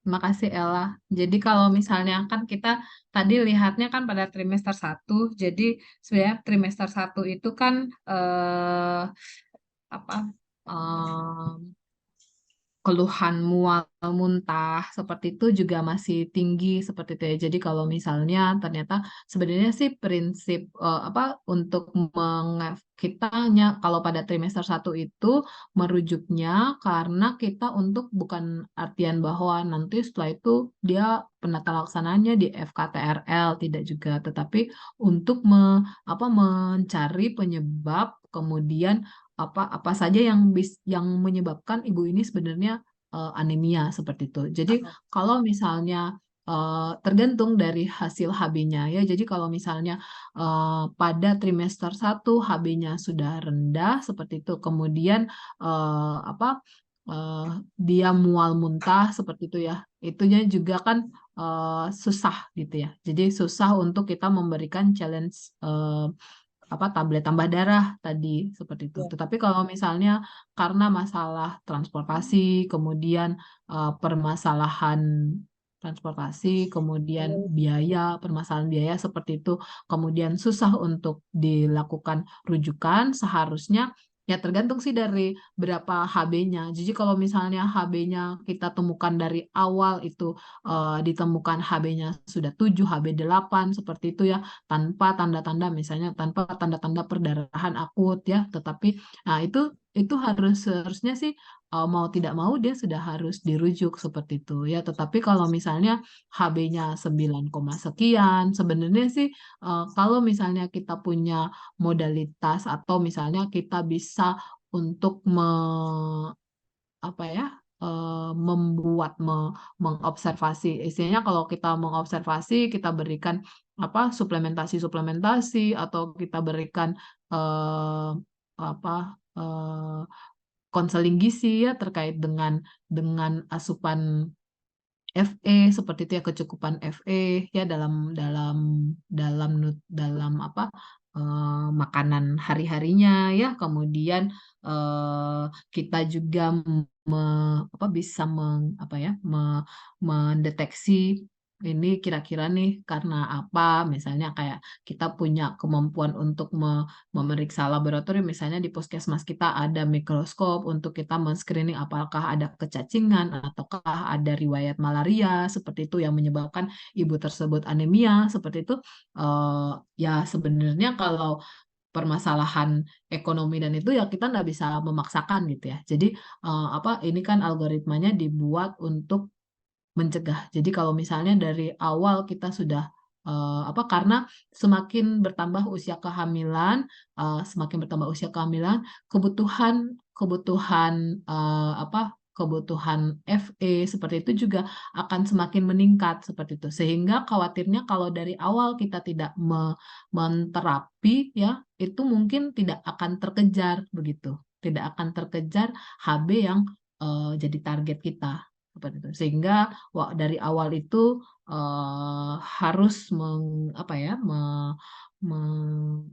Makasih Ella. Jadi kalau misalnya kan kita tadi lihatnya kan pada trimester satu, jadi sebenarnya trimester satu itu kan apa? Keluhan mual muntah seperti itu juga masih tinggi seperti itu ya. Jadi kalau misalnya ternyata sebenarnya sih prinsip apa untuk kitanya kalau pada trimester satu itu merujuknya karena kita untuk bukan artian bahwa nanti setelah itu dia penata laksananya di FKTRL tidak juga, tetapi untuk mencari penyebab kemudian apa apa saja yang menyebabkan ibu ini sebenarnya anemia seperti itu. Jadi kalau misalnya tergantung dari hasil HB-nya ya. Jadi kalau misalnya pada trimester satu HB-nya sudah rendah seperti itu, kemudian eh, dia mual muntah seperti itu ya. Itunya juga kan susah gitu ya. Jadi susah untuk kita memberikan challenge tablet tambah darah tadi seperti itu. Ya. Tetapi kalau misalnya karena masalah transportasi, kemudian permasalahan transportasi, kemudian permasalahan biaya seperti itu, kemudian susah untuk dilakukan rujukan, seharusnya ya tergantung sih dari berapa HB-nya. Jadi kalau misalnya HB-nya kita temukan dari awal itu ditemukan HB-nya sudah 7, HB 8 seperti itu ya, tanpa tanda-tanda misalnya tanpa tanda-tanda perdarahan akut ya, tetapi nah itu harusnya sih mau tidak mau dia sudah harus dirujuk seperti itu ya. Tetapi kalau misalnya HB-nya 9, sekian sebenarnya sih kalau misalnya kita punya modalitas atau misalnya kita bisa untuk apa ya mengobservasi, istilahnya kalau kita mengobservasi kita berikan suplementasi atau kita berikan eh, apa eh, konseling gizi ya terkait dengan asupan FE seperti itu ya, kecukupan FE ya dalam dalam dalam makanan hari-harinya ya. Kemudian kita juga bisa mendeteksi ini kira-kira nih karena apa, misalnya kayak kita punya kemampuan untuk memeriksa laboratorium, misalnya di puskesmas kita ada mikroskop untuk kita men-screening apakah ada kecacingan ataukah ada riwayat malaria seperti itu yang menyebabkan ibu tersebut anemia seperti itu. Eh, ya sebenarnya kalau permasalahan ekonomi dan itu ya kita nggak bisa memaksakan gitu ya. Jadi ini kan algoritmanya dibuat untuk mencegah. Jadi kalau misalnya dari awal kita sudah karena semakin bertambah usia kehamilan, semakin bertambah usia kehamilan, kebutuhan kebutuhan kebutuhan FE seperti itu juga akan semakin meningkat seperti itu. Sehingga khawatirnya kalau dari awal kita tidak menterapi ya, itu mungkin tidak akan terkejar begitu. Tidak akan terkejar HB yang jadi target kita seperti itu. Sehingga dari awal itu harus me- me-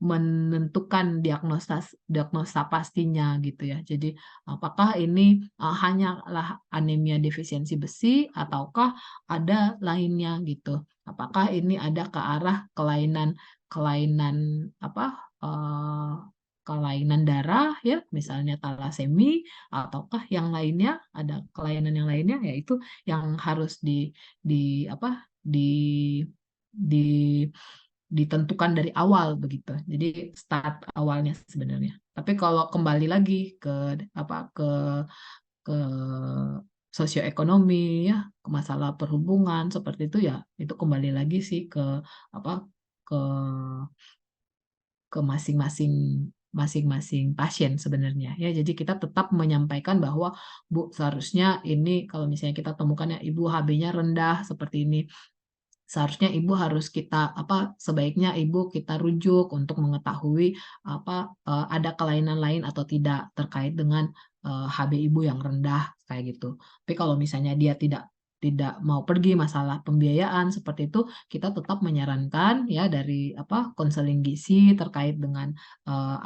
menentukan diagnosa pastinya gitu ya. Jadi apakah ini hanyalah anemia defisiensi besi ataukah ada lainnya gitu. Apakah ini ada ke arah kelainan kelainan apa eh, kelainan darah ya, misalnya talasemi, ataukah yang lainnya ada kelainan yang lainnya, yaitu yang harus di apa di di ditentukan dari awal begitu. Jadi start awalnya sebenarnya. Tapi kalau kembali lagi ke ke sosioekonomi ya, ke masalah perhubungan seperti itu ya, itu kembali lagi sih ke apa ke ke masing-masing pasien sebenarnya ya. Jadi kita tetap menyampaikan bahwa Bu seharusnya ini kalau misalnya kita temukan ya Ibu HB-nya rendah seperti ini, seharusnya ibu harus kita sebaiknya ibu kita rujuk untuk mengetahui ada kelainan lain atau tidak terkait dengan HB ibu yang rendah kayak gitu. Tapi kalau misalnya dia tidak tidak mau pergi, masalah pembiayaan seperti itu, kita tetap menyarankan ya dari konseling gizi terkait dengan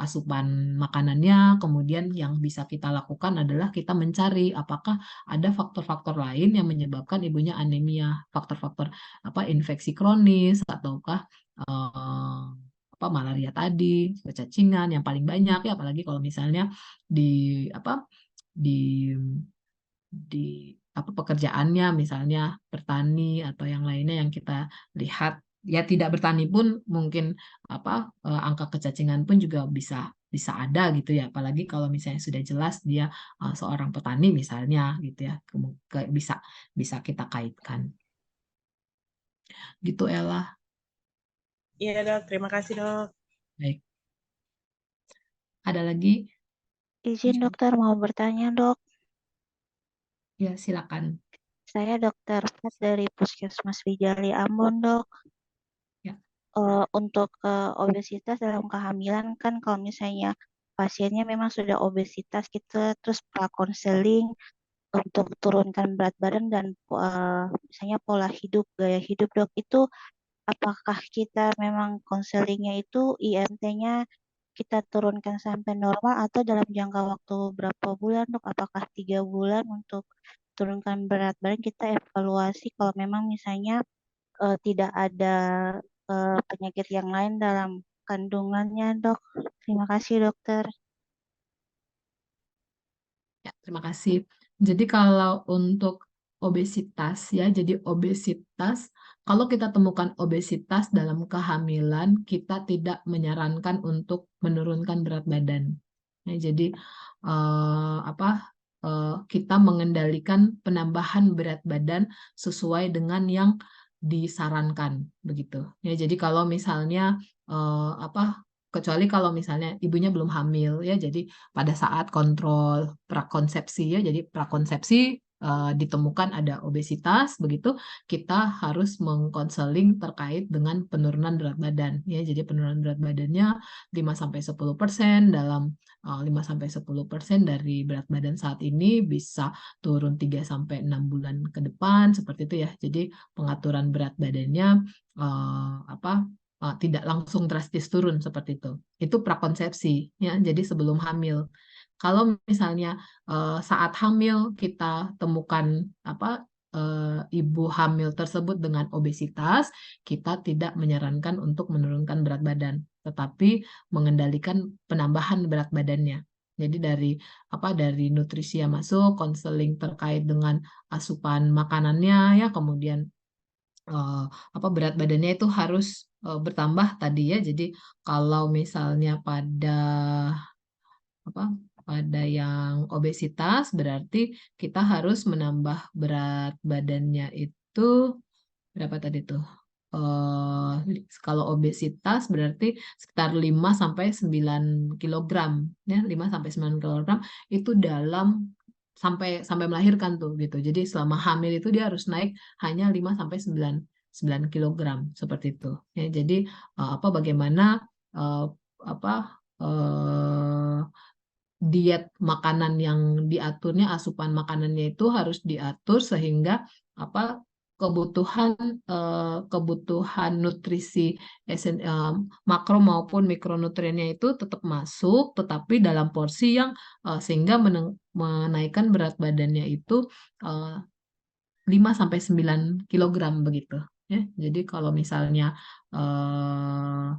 asupan makanannya. Kemudian yang bisa kita lakukan adalah kita mencari apakah ada faktor-faktor lain yang menyebabkan ibunya anemia, faktor-faktor infeksi kronis ataukah eh, malaria tadi, kecacingan yang paling banyak ya, apalagi kalau misalnya di di pekerjaannya misalnya bertani atau yang lainnya yang kita lihat, ya tidak bertani pun mungkin angka kecacingan pun juga bisa bisa ada gitu ya, apalagi kalau misalnya sudah jelas dia seorang petani misalnya gitu ya, bisa bisa kita kaitkan gitu Ella. Iya dok, terima kasih dok. Baik, ada lagi? Izin dokter mau bertanya dok. Ya silakan. Saya dokter Fat dari Puskesmas Wijali Ambon dok. Ya. Untuk obesitas dalam kehamilan kan kalau misalnya pasiennya memang sudah obesitas kita terus prakonseling untuk turunkan berat badan dan misalnya pola hidup, gaya hidup dok, itu apakah kita memang konselingnya itu IMT-nya kita turunkan sampai normal atau dalam jangka waktu berapa bulan dok? Apakah 3 bulan untuk turunkan berat badan, kita evaluasi kalau memang misalnya tidak ada penyakit yang lain dalam kandungannya dok. Terima kasih dokter. Ya, terima kasih. Jadi kalau untuk obesitas ya, jadi obesitas, kalau kita temukan obesitas dalam kehamilan, kita tidak menyarankan untuk menurunkan berat badan. Ya, jadi kita mengendalikan penambahan berat badan sesuai dengan yang disarankan begitu. Ya, jadi kalau misalnya kecuali kalau misalnya ibunya belum hamil ya, jadi pada saat kontrol prakonsepsi ya. Jadi prakonsepsi ditemukan ada obesitas, begitu kita harus mengkonseling terkait dengan penurunan berat badan ya. Jadi penurunan berat badannya 5-10% dalam 5-10% dari berat badan saat ini bisa turun 3-6 bulan ke depan seperti itu ya. Jadi pengaturan berat badannya tidak langsung drastis turun seperti itu. Itu prakonsepsi ya. Jadi sebelum hamil. Kalau misalnya saat hamil kita temukan ibu hamil tersebut dengan obesitas, kita tidak menyarankan untuk menurunkan berat badan, tetapi mengendalikan penambahan berat badannya. Jadi dari nutrisi yang masuk, konseling terkait dengan asupan makanannya ya, kemudian berat badannya itu harus bertambah tadi ya. Jadi kalau misalnya apa pada yang obesitas berarti kita harus menambah berat badannya itu berapa tadi tuh? Kalau obesitas berarti sekitar 5-9 kilogram ya, 5-9 kilogram itu dalam sampai sampai melahirkan tuh gitu. Jadi selama hamil itu dia harus naik hanya 5-9 kilogram seperti itu. Ya, jadi bagaimana eh, apa diet makanan yang diaturnya, asupan makanannya itu harus diatur sehingga apa kebutuhan kebutuhan nutrisi makro maupun mikronutriennya itu tetap masuk, tetapi dalam porsi yang sehingga menaikkan berat badannya itu eh, 5-9 kilogram begitu ya. Jadi kalau misalnya eh,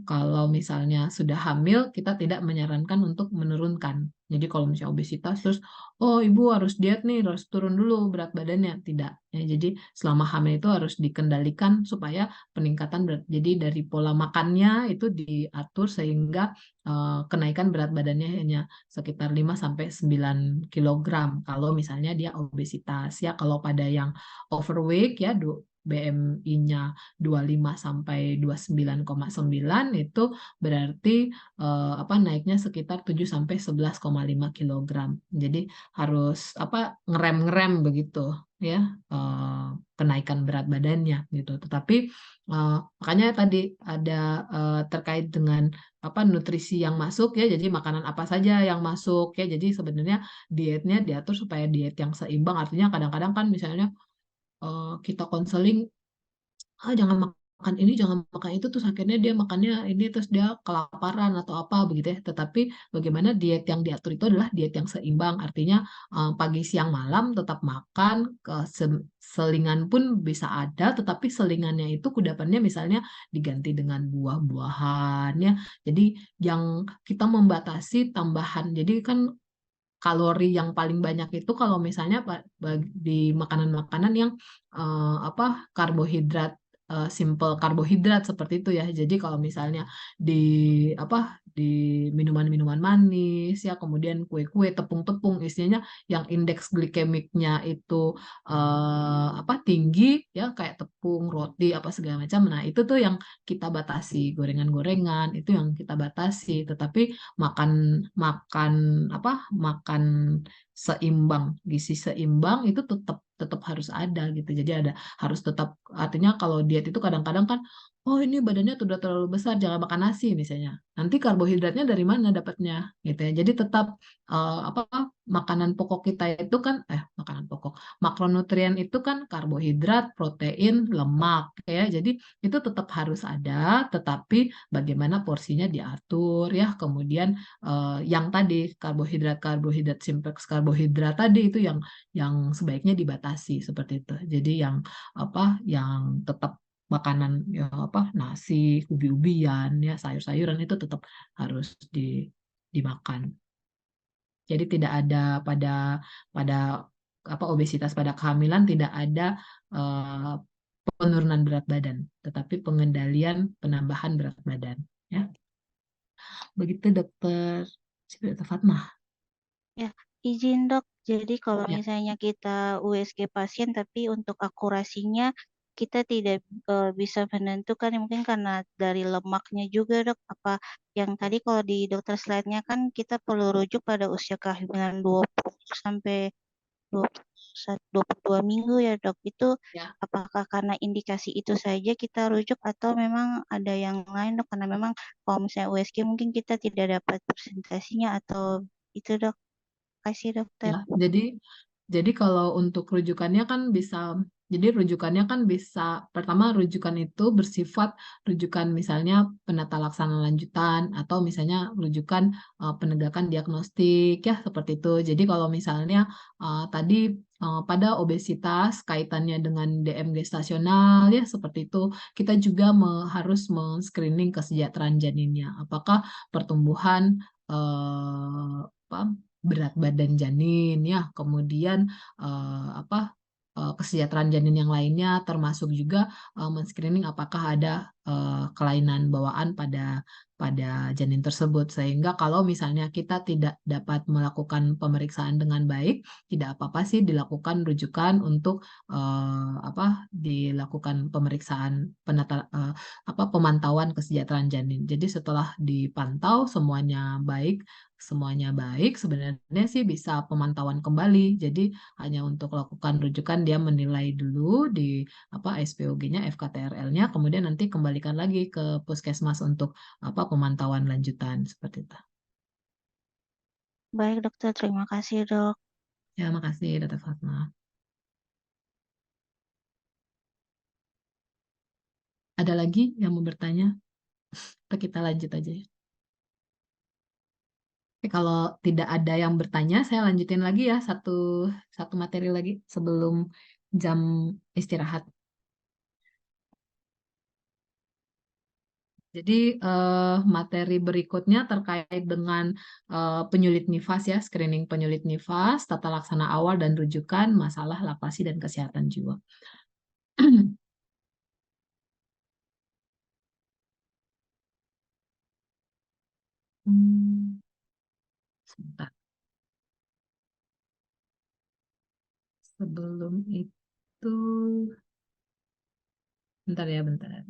kalau misalnya sudah hamil kita tidak menyarankan untuk menurunkan. Jadi kalau misalnya obesitas terus oh ibu harus diet nih, harus turun dulu berat badannya, tidak ya. Jadi selama hamil itu harus dikendalikan supaya peningkatan berat. Jadi dari pola makannya itu diatur sehingga kenaikan berat badannya hanya sekitar 5-9 kilogram kalau misalnya dia obesitas ya. Kalau pada yang overweight ya, BMI-nya 25-29,9 itu berarti naiknya sekitar 7-11,5 kilogram. Jadi harus ngerem-ngerem begitu ya kenaikan berat badannya gitu. Tetapi makanya tadi ada terkait dengan apa nutrisi yang masuk ya, jadi makanan apa saja yang masuk ya. Jadi sebenarnya dietnya diatur supaya diet yang seimbang. Artinya kadang-kadang kan misalnya kita konseling, jangan makan ini, jangan makan itu, terus akhirnya dia makannya ini, terus dia kelaparan atau apa begitu ya. Tetapi bagaimana diet yang diatur itu adalah diet yang seimbang, artinya pagi, siang, malam tetap makan, selingan pun bisa ada, tetapi selingannya itu kudapannya misalnya diganti dengan buah-buahan ya. Jadi yang kita membatasi tambahan, jadi kan kalori yang paling banyak itu kalau misalnya di makanan-makanan yang apa karbohidrat, simple karbohidrat seperti itu ya. Jadi kalau misalnya di apa di minuman-minuman manis ya, kemudian kue-kue, tepung-tepung, isinya yang indeks glikemiknya itu apa tinggi ya, kayak tepung, roti, apa segala macam. Nah, itu tuh yang kita batasi, gorengan-gorengan itu yang kita batasi. Tetapi makan makan apa makan seimbang, gizi seimbang itu tetap tetap harus ada gitu. Jadi harus tetap, artinya kalau diet itu kadang-kadang kan, oh ini badannya sudah terlalu besar, jangan makan nasi misalnya, nanti karbohidratnya dari mana dapatnya gitu ya. Jadi tetap apa makanan pokok kita itu kan makanan pokok, makronutrien itu kan karbohidrat, protein, lemak ya. Jadi itu tetap harus ada, tetapi bagaimana porsinya diatur ya. Kemudian yang tadi karbohidrat simpleks karbohidrat tadi itu yang sebaiknya dibatasi seperti itu. Jadi yang apa yang tetap makanan ya apa nasi, ubi-ubian ya, sayur-sayuran itu tetap harus dimakan. Jadi tidak ada pada pada apa obesitas pada kehamilan, tidak ada eh, penurunan berat badan, tetapi pengendalian penambahan berat badan ya. Begitu dokter Dokter Fatma. Ya, izin dok. Jadi kalau Ya, misalnya kita USG pasien, tapi untuk akurasinya kita tidak bisa menentukan, ya mungkin karena dari lemaknya juga dok. Apa yang tadi kalau di dokter slide-nya kan kita perlu rujuk pada usia kehamilan 20 sampai 22 minggu ya dok. Itu ya, apakah karena indikasi itu saja kita rujuk atau memang ada yang lain dok? Karena memang kalau misalnya USG mungkin kita tidak dapat presentasinya atau itu dok. Kasih dokter. ya. Jadi kalau untuk rujukannya kan bisa, jadi rujukannya kan bisa, pertama rujukan itu bersifat rujukan misalnya penata laksana lanjutan atau misalnya rujukan penegakan diagnostik ya seperti itu. Jadi kalau misalnya tadi pada obesitas kaitannya dengan DM gestasional ya seperti itu, kita juga harus men-screening kesejahteraan janinnya. Apakah pertumbuhan apa berat badan janin ya, kemudian apa kesejahteraan janin yang lainnya, termasuk juga men-screening apakah ada kelainan bawaan pada janin tersebut. Sehingga kalau misalnya kita tidak dapat melakukan pemeriksaan dengan baik, tidak apa-apa sih dilakukan rujukan untuk dilakukan pemeriksaan pemantauan kesejahteraan janin. Jadi setelah dipantau semuanya baik, sebenarnya sih bisa pemantauan kembali. Jadi hanya untuk lakukan rujukan, dia menilai dulu di SPOG-nya, FKTRL-nya, kemudian nanti kembalikan lagi ke puskesmas untuk pemantauan lanjutan seperti itu. Baik dokter, terima kasih dok. Ya, makasih Dr. Fatma. Ada lagi yang mau bertanya? Atau kita lanjut aja ya? Oke, kalau tidak ada yang bertanya, saya lanjutin lagi ya satu materi lagi sebelum jam istirahat. Jadi materi berikutnya terkait dengan penyulit nifas ya, screening penyulit nifas, tata laksana awal dan rujukan masalah laktasi dan kesehatan jiwa. Sebentar. Sebelum itu, bentar ya, bentar.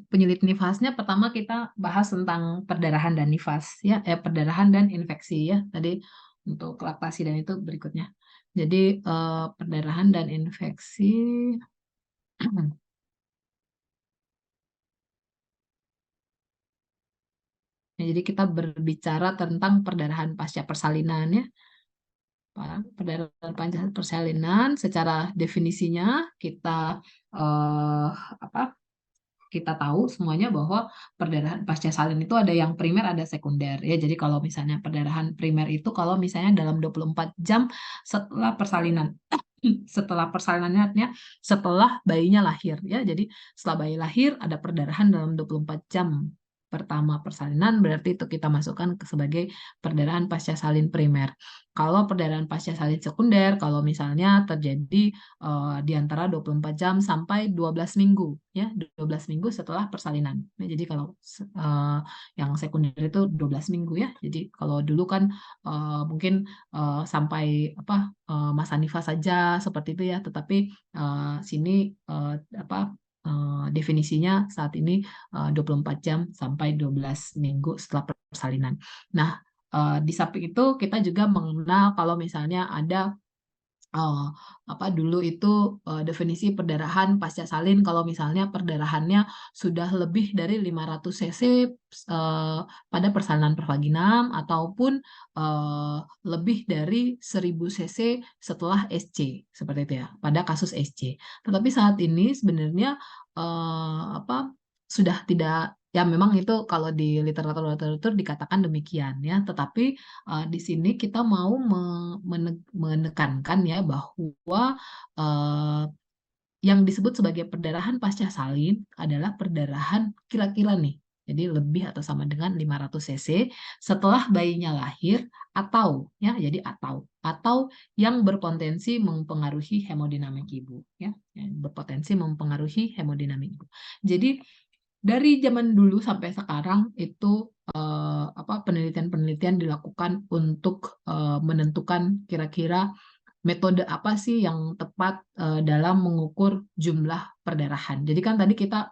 Penyulit nifasnya pertama kita bahas tentang perdarahan dan nifas ya, perdarahan dan infeksi ya. Tadi untuk laktasi dan itu berikutnya. Jadi perdarahan dan infeksi. Ya, jadi kita berbicara tentang perdarahan pasca persalinan ya. Perdarahan pasca persalinan secara definisinya kita apa? Kita tahu semuanya bahwa perdarahan pasca salin itu ada yang primer, ada sekunder ya. Jadi kalau misalnya perdarahan primer itu kalau misalnya dalam 24 jam setelah persalinan. Setelah persalinannya setelah bayinya lahir ya. Jadi setelah bayi lahir ada perdarahan dalam 24 jam pertama persalinan, berarti itu kita masukkan sebagai perdarahan pasca salin primer. Kalau perdarahan pasca salin sekunder, kalau misalnya terjadi di antara 24 jam sampai 12 minggu ya, 12 minggu setelah persalinan. Nah, jadi kalau yang sekunder itu 12 minggu ya. Jadi kalau dulu kan mungkin sampai masa nifas saja seperti itu ya, tetapi sini definisinya saat ini 24 jam sampai 12 minggu setelah persalinan. Nah, di samping itu kita juga mengenal kalau misalnya ada dulu itu definisi perdarahan pasca salin kalau misalnya perdarahannya sudah lebih dari 500 cc pada persalinan pervaginam ataupun lebih dari 1000 cc setelah SC seperti itu ya pada kasus SC. Tetapi saat ini sebenarnya sudah tidak ya memang itu kalau di literatur dikatakan demikian ya, tetapi di sini kita mau menekankan ya bahwa yang disebut sebagai perdarahan pasca salin adalah perdarahan kira-kira nih. Jadi lebih atau sama dengan 500 cc setelah bayinya lahir atau ya jadi atau yang berpotensi mempengaruhi hemodinamik ibu ya, yang berpotensi mempengaruhi hemodinamik ibu. Jadi dari zaman dulu sampai sekarang itu penelitian-penelitian dilakukan untuk menentukan kira-kira metode apa sih yang tepat dalam mengukur jumlah perdarahan. Jadi kan tadi kita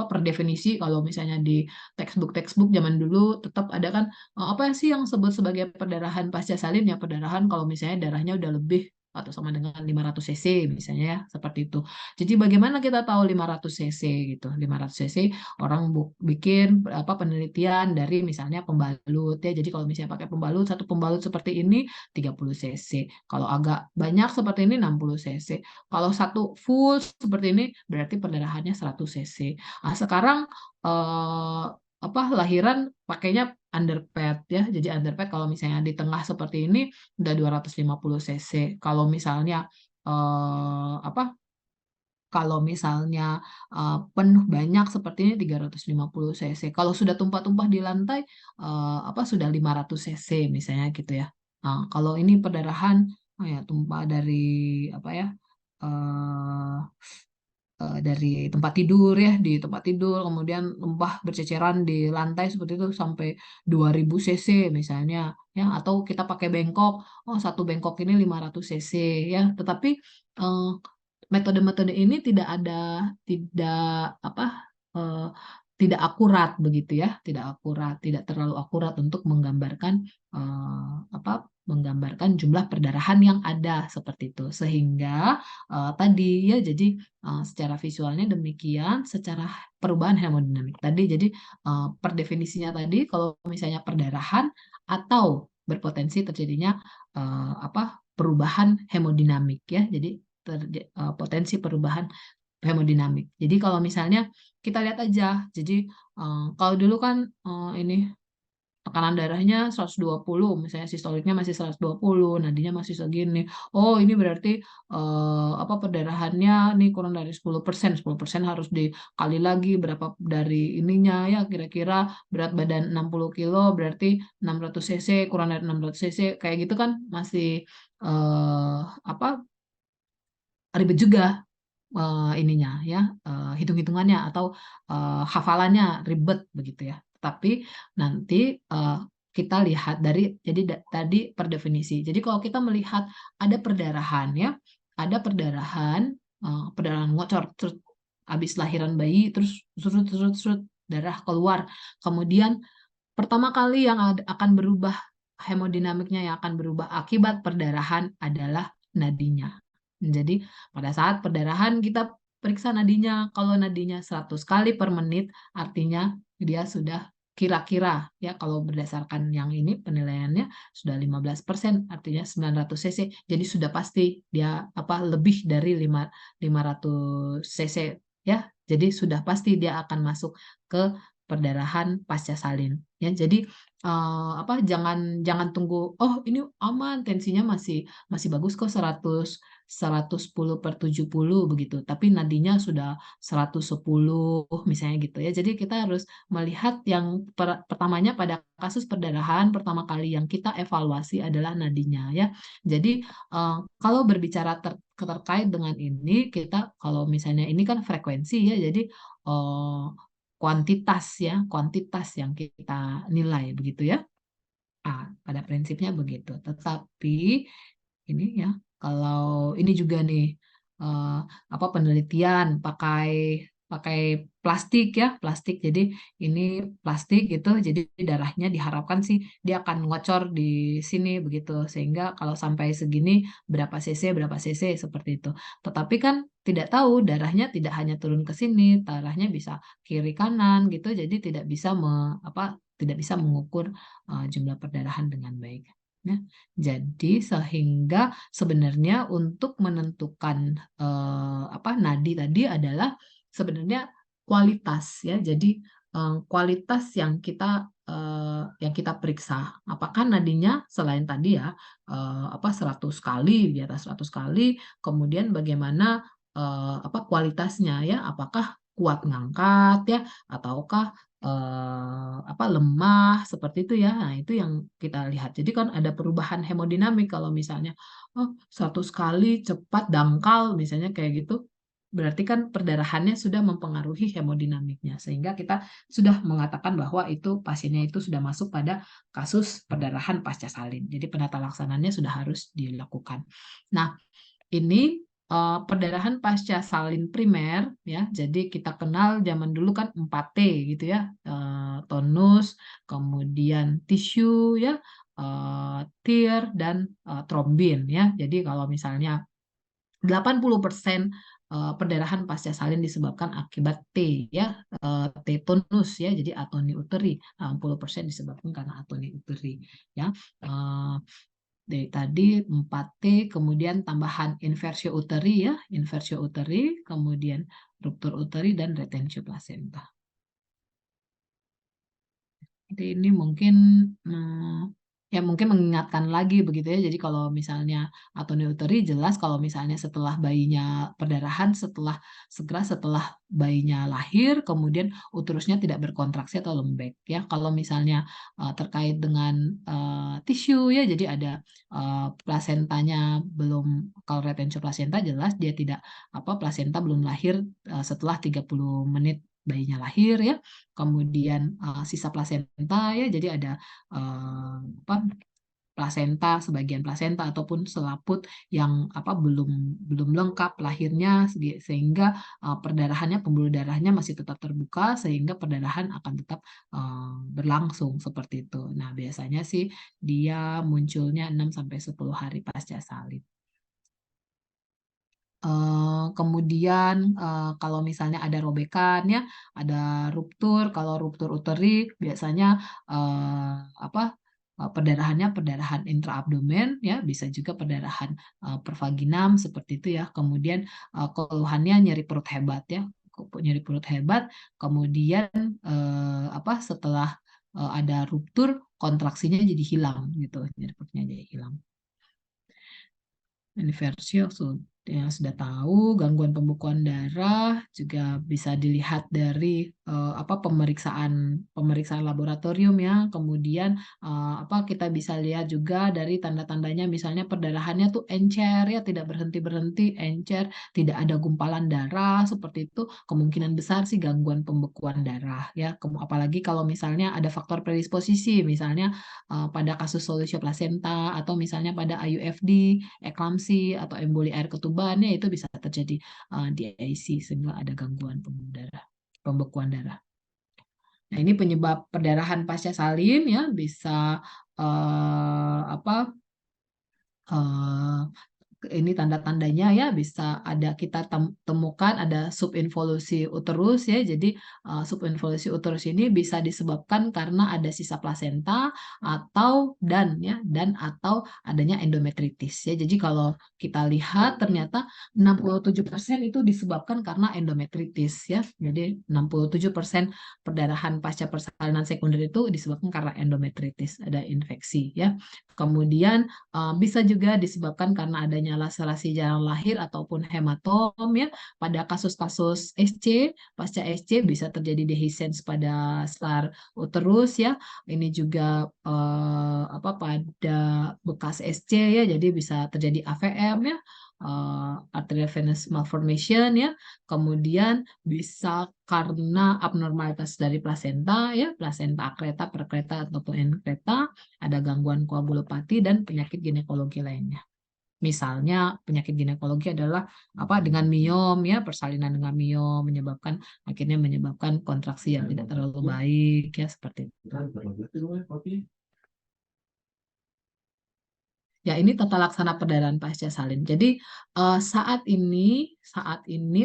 per definisi kalau misalnya di textbook zaman dulu tetap ada kan apa sih yang disebut sebagai perdarahan pasca salin ya, perdarahan kalau misalnya darahnya udah lebih atau sama dengan 500 cc misalnya ya, seperti itu. Jadi bagaimana kita tahu 500 cc gitu. 500 cc orang bikin penelitian dari misalnya pembalut ya. Jadi kalau misalnya pakai pembalut, satu pembalut seperti ini 30 cc. Kalau agak banyak seperti ini 60 cc. Kalau satu full seperti ini berarti perdarahannya 100 cc. Nah, sekarang lahiran pakainya underpad ya. Jadi underpad kalau misalnya di tengah seperti ini udah 250 cc. Kalau misalnya kalau misalnya penuh banyak seperti ini 350 cc. Kalau sudah tumpah-tumpah di lantai sudah 500 cc misalnya gitu ya. Nah, kalau ini perdarahan tumpah dari dari tempat tidur ya, di tempat tidur kemudian tumpah berceceran di lantai seperti itu sampai 2000 cc misalnya ya, atau kita pakai bengkok, satu bengkok ini 500 cc ya. Tetapi metode-metode ini eh, tidak akurat begitu ya, tidak terlalu akurat untuk menggambarkan menggambarkan jumlah perdarahan yang ada seperti itu. Sehingga tadi ya jadi secara visualnya demikian, secara perubahan hemodinamik tadi. Jadi per definisinya tadi kalau misalnya perdarahan atau berpotensi terjadinya perubahan hemodinamik ya. Jadi potensi perubahan hemodinamik. Jadi kalau misalnya kita lihat aja, jadi kalau dulu kan ini tekanan darahnya 120, misalnya sistoliknya masih 120, nadinya masih segini. Oh, ini berarti perdarahannya nih kurang dari 10%. 10% harus dikali lagi berapa dari ininya ya, kira-kira berat badan 60 kilo berarti 600 cc, kurang dari 600 cc kayak gitu kan masih ribet juga ininya ya, hitung-hitungannya atau hafalannya ribet begitu ya. Tapi nanti kita lihat tadi per definisi. Jadi kalau kita melihat ada perdarahan ya, ada perdarahan ngocor terus habis lahiran bayi terus surut darah keluar. Kemudian pertama kali yang akan berubah hemodinamiknya yang akan berubah akibat perdarahan adalah nadinya. Jadi pada saat perdarahan kita periksa nadinya, kalau nadinya 100 kali per menit, artinya dia sudah kira-kira ya kalau berdasarkan yang ini penilaiannya sudah 15%, artinya 900 cc. Jadi sudah pasti dia lebih dari 500 cc ya. Jadi sudah pasti dia akan masuk ke perdarahan pasca salin ya. Jadi jangan tunggu, oh ini aman tensinya masih bagus kok 110/70 begitu, tapi nadinya sudah 110 misalnya gitu ya. Jadi kita harus melihat yang pertamanya pada kasus perdarahan pertama kali yang kita evaluasi adalah nadinya ya. Jadi kalau berbicara terkait dengan ini, kita kalau misalnya ini kan frekuensi ya, jadi kuantitas yang kita nilai begitu ya. Pada prinsipnya begitu. Tetapi ini ya, kalau ini juga nih penelitian pakai pakai plastik ya, plastik. Jadi ini plastik gitu, jadi darahnya diharapkan sih dia akan ngocor di sini begitu, sehingga kalau sampai segini berapa cc seperti itu. Tetapi kan tidak tahu darahnya tidak hanya turun ke sini, darahnya bisa kiri kanan gitu, jadi tidak bisa mengukur jumlah perdarahan dengan baik. Ya. Jadi sehingga sebenarnya untuk menentukan nadi tadi adalah sebenarnya kualitas ya. Jadi kualitas yang kita periksa, apakah nadinya selain tadi ya 100 kali, di atas 100 kali, kemudian bagaimana kualitasnya ya, apakah kuat ngangkat ya, ataukah lemah seperti itu ya. Nah, itu yang kita lihat. Jadi kan ada perubahan hemodinamik kalau misalnya 100 kali cepat dangkal misalnya kayak gitu. Berarti kan perdarahannya sudah mempengaruhi hemodinamiknya, sehingga kita sudah mengatakan bahwa itu pasiennya itu sudah masuk pada kasus perdarahan pasca salin. Jadi penata laksananya sudah harus dilakukan. Nah, ini perdarahan pasca salin primer ya. Jadi kita kenal zaman dulu kan 4T gitu ya. Tonus, kemudian tisu ya, tear dan trombin ya. Jadi kalau misalnya 80% perdarahan pasca salin disebabkan akibat T ya, T tonus ya, jadi atoni uteri. 80% disebabkan karena atoni uteri ya. Dari tadi 4T, kemudian tambahan inversio uteri ya, inversio uteri, kemudian ruptur uteri dan retensio placenta. Jadi ini mungkin mengingatkan lagi begitu ya. Jadi kalau misalnya atoni uteri jelas kalau misalnya setelah bayinya perdarahan, segera setelah bayinya lahir, kemudian uterusnya tidak berkontraksi atau lembek ya. Kalau misalnya terkait dengan tisu ya, jadi ada plasentanya belum, kalau retensio placenta jelas dia tidak plasenta belum lahir setelah 30 menit bayinya lahir ya. Kemudian sisa plasenta ya, jadi ada plasenta, sebagian plasenta ataupun selaput yang belum lengkap lahirnya, sehingga perdarahannya, pembuluh darahnya masih tetap terbuka, sehingga perdarahan akan tetap berlangsung seperti itu. Nah, biasanya sih dia munculnya 6-10 hari pasca salin. Kemudian kalau misalnya ada robekan ya, ada ruptur. Kalau ruptur uteri biasanya perdarahannya perdarahan intraabdomen ya, bisa juga perdarahan pervaginam seperti itu ya. Kemudian keluhannya nyeri perut hebat ya, nyeri perut hebat. Kemudian setelah ada ruptur, kontraksinya jadi hilang gitu, nyeri perutnya jadi hilang. Inversio yang sudah tahu, gangguan pembekuan darah juga bisa dilihat dari pemeriksaan laboratorium ya. Kemudian kita bisa lihat juga dari tanda-tandanya, misalnya perdarahannya tuh encer ya, tidak berhenti encer, tidak ada gumpalan darah seperti itu, kemungkinan besar sih gangguan pembekuan darah ya. Apalagi kalau misalnya ada faktor predisposisi, misalnya pada kasus solusio placenta, atau misalnya pada IUFD, eklamsi atau emboli air ketuban ya, itu bisa terjadi di IC, sehingga ada gangguan pembekuan darah. Nah, ini penyebab perdarahan pasca salin ya, bisa apa ini tanda-tandanya ya, bisa ada kita temukan ada subinvolusi uterus ya. Jadi subinvolusi uterus ini bisa disebabkan karena ada sisa plasenta dan atau adanya endometritis ya. Jadi kalau kita lihat ternyata 67% itu disebabkan karena endometritis ya. Jadi 67% perdarahan pasca persalinan sekunder itu disebabkan karena endometritis, ada infeksi ya. Kemudian bisa juga disebabkan karena adanya laserasi jalan lahir ataupun hematom ya. Pada kasus-kasus SC, pasca SC bisa terjadi dehiscence pada sel uterus ya. Ini juga pada bekas SC ya, jadi bisa terjadi AVM ya, arterial venous malformation ya. Kemudian bisa karena abnormalitas dari plasenta ya, plasenta akreta, perkreta ataupun enkreta, ada gangguan koagulopati dan penyakit ginekologi lainnya. Misalnya penyakit ginekologi adalah dengan miom ya, persalinan dengan miom akhirnya menyebabkan kontraksi yang tidak terlalu baik ya, seperti itu. Ya, ini tata laksana perdarahan pasca salin. Jadi saat ini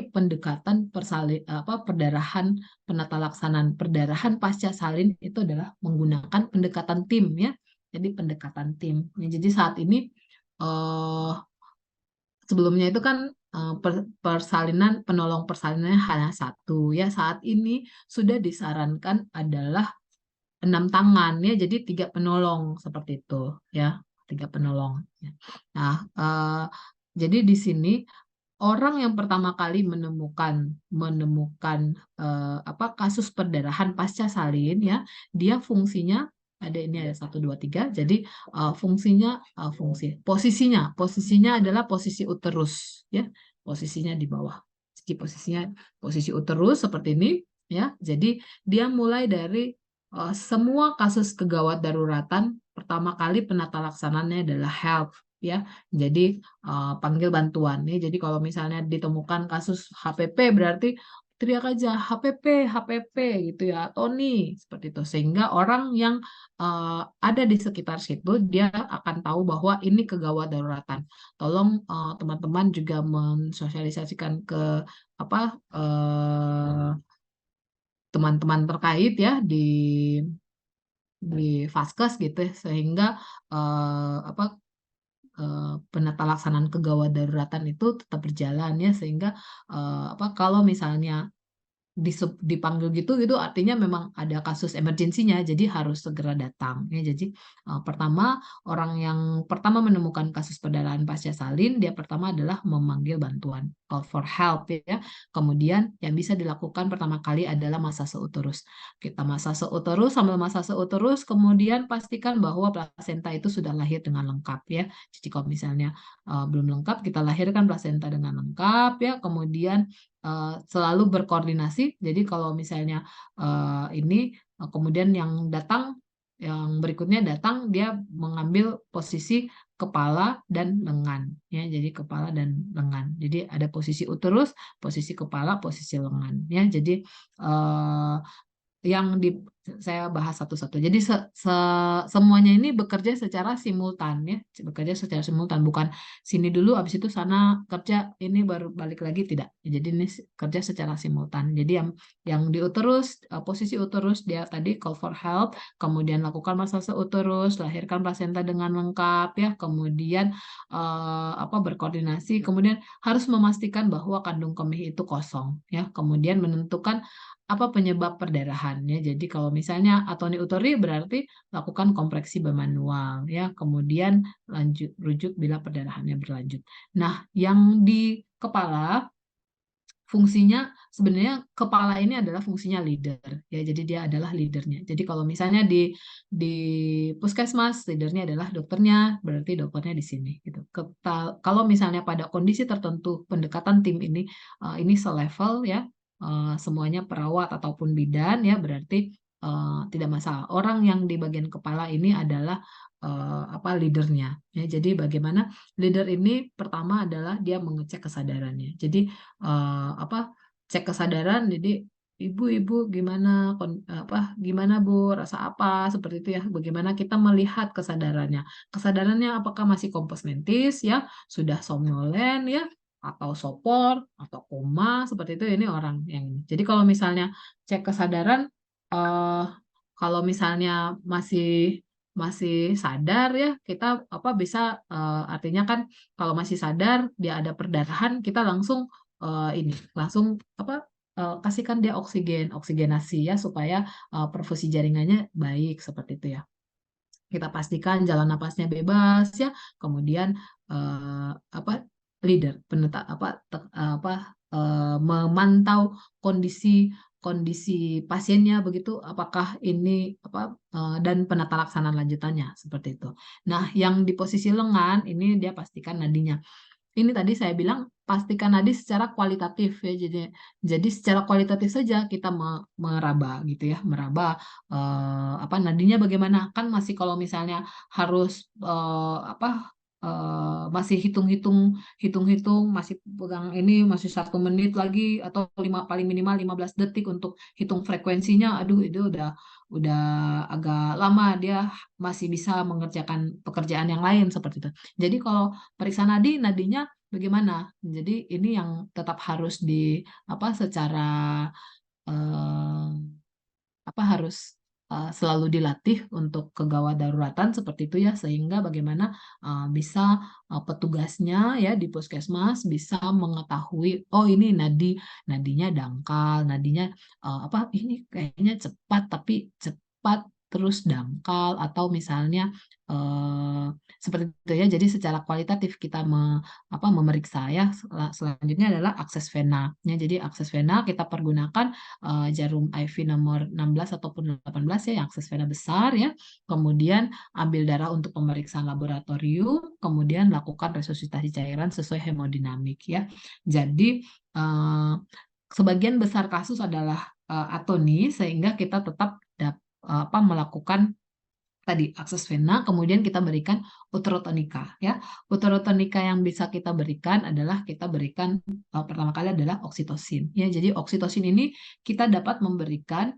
pendekatan perdarahan, penata laksanaan perdarahan pasca salin itu adalah menggunakan pendekatan tim ya. Jadi pendekatan tim. Jadi saat ini sebelumnya itu kan persalinan, penolong persalinannya hanya satu ya. Saat ini sudah disarankan adalah 6 tangan ya, jadi 3 penolong seperti itu ya, 3 penolong. Nah, jadi di sini orang yang pertama kali menemukan kasus perdarahan pasca salin ya, dia fungsinya ini ada 1, 2, 3. Jadi posisinya adalah posisi uterus ya, posisinya di bawah. Jadi posisi uterus seperti ini ya. Jadi dia mulai dari semua kasus kegawat daruratan, pertama kali penata laksananya adalah help ya. Jadi panggil bantuan ya. Jadi kalau misalnya ditemukan kasus HPP berarti teriak aja HPP, HPP gitu ya, Tony seperti itu, sehingga orang yang ada di sekitar situ dia akan tahu bahwa ini kegawat daruratan. Tolong teman-teman juga mensosialisasikan ke teman-teman terkait ya di Vaskes gitu ya, sehingga penata laksanaan kegawat daruratan itu tetap berjalan ya, sehingga kalau misalnya dipanggil gitu artinya memang ada kasus emergensinya, jadi harus segera datang ya. Jadi pertama, orang yang pertama menemukan kasus perdarahan pasca salin, dia pertama adalah memanggil bantuan, call for help ya. Kemudian yang bisa dilakukan pertama kali adalah masase uterus. Kita masase uterus, sambil masase uterus kemudian pastikan bahwa plasenta itu sudah lahir dengan lengkap ya. Jadi kalau misalnya belum lengkap, kita lahirkan plasenta dengan lengkap ya. Kemudian selalu berkoordinasi. Jadi kalau misalnya kemudian yang berikutnya datang, dia mengambil posisi kepala dan lengan ya. Jadi kepala dan lengan. Jadi ada posisi uterus, posisi kepala, posisi lengan ya. Jadi saya bahas satu-satu. Jadi semuanya ini bekerja secara simultan ya, bukan sini dulu habis itu sana kerja, ini baru balik lagi, tidak. Jadi ini kerja secara simultan. Jadi yang di uterus, posisi uterus dia tadi call for help, kemudian lakukan masase uterus, lahirkan plasenta dengan lengkap ya, kemudian berkoordinasi, kemudian harus memastikan bahwa kandung kemih itu kosong ya, kemudian menentukan apa penyebab perdarahan ya. Jadi kalau misalnya atoni uteri berarti lakukan kompreksi manual ya, kemudian rujuk bila perdarahannya berlanjut. Nah, yang di kepala fungsinya sebenarnya, kepala ini adalah fungsinya leader ya, jadi dia adalah leadernya. Jadi kalau misalnya di puskesmas leadernya adalah dokternya, berarti dokternya di sini gitu. Kalau misalnya pada kondisi tertentu pendekatan tim ini selevel ya, semuanya perawat ataupun bidan ya, berarti tidak masalah. Orang yang di bagian kepala ini adalah leadernya ya. Jadi bagaimana leader ini, pertama adalah dia mengecek kesadarannya. Jadi cek kesadaran, jadi Ibu gimana gimana Bu, rasa apa seperti itu ya. Bagaimana kita melihat kesadarannya. Kesadarannya apakah masih komposmentis ya, sudah somnolen ya, atau sopor atau koma seperti itu, ini orang yang ini. Jadi kalau misalnya cek kesadaran, eh kalau misalnya masih masih sadar ya, kita bisa, artinya kan kalau masih sadar dia ada perdarahan, kita langsung langsung kasihkan dia oksigenasi ya, supaya perfusi jaringannya baik seperti itu ya. Kita pastikan jalan napasnya bebas ya, kemudian leader memantau kondisi kondisi pasiennya begitu, apakah ini dan penata laksanaan lanjutannya seperti itu. Nah, yang di posisi lengan ini dia pastikan nadinya. Ini tadi saya bilang pastikan nadi secara kualitatif ya, jadi secara kualitatif saja kita meraba gitu ya, meraba nadinya bagaimana, kan masih kalau misalnya harus masih hitung-hitung masih pegang ini, masih 1 menit lagi atau paling minimal 15 detik untuk hitung frekuensinya, aduh itu udah agak lama, dia masih bisa mengerjakan pekerjaan yang lain seperti itu. Jadi kalau periksa nadinya bagaimana? Jadi ini yang tetap harus secara eh, harus selalu dilatih untuk kegawat daruratan seperti itu ya, sehingga bagaimana bisa petugasnya ya di puskesmas bisa mengetahui, oh ini nadinya dangkal, nadinya ini kayaknya cepat tapi cepat terus dangkal, atau misalnya eh, seperti itu ya. Jadi secara kualitatif kita memeriksa ya. Selanjutnya adalah akses vena ya. Jadi akses vena kita pergunakan jarum IV nomor 16 ataupun 18 ya, yang akses vena besar ya. Kemudian ambil darah untuk pemeriksaan laboratorium, kemudian lakukan resusitasi cairan sesuai hemodinamik ya. Jadi sebagian besar kasus adalah atoni, sehingga kita tetap melakukan tadi akses vena, kemudian kita berikan uterotonika ya. Uterotonika yang bisa kita berikan adalah kita berikan pertama kali adalah oksitosin ya. Jadi oksitosin ini kita dapat memberikan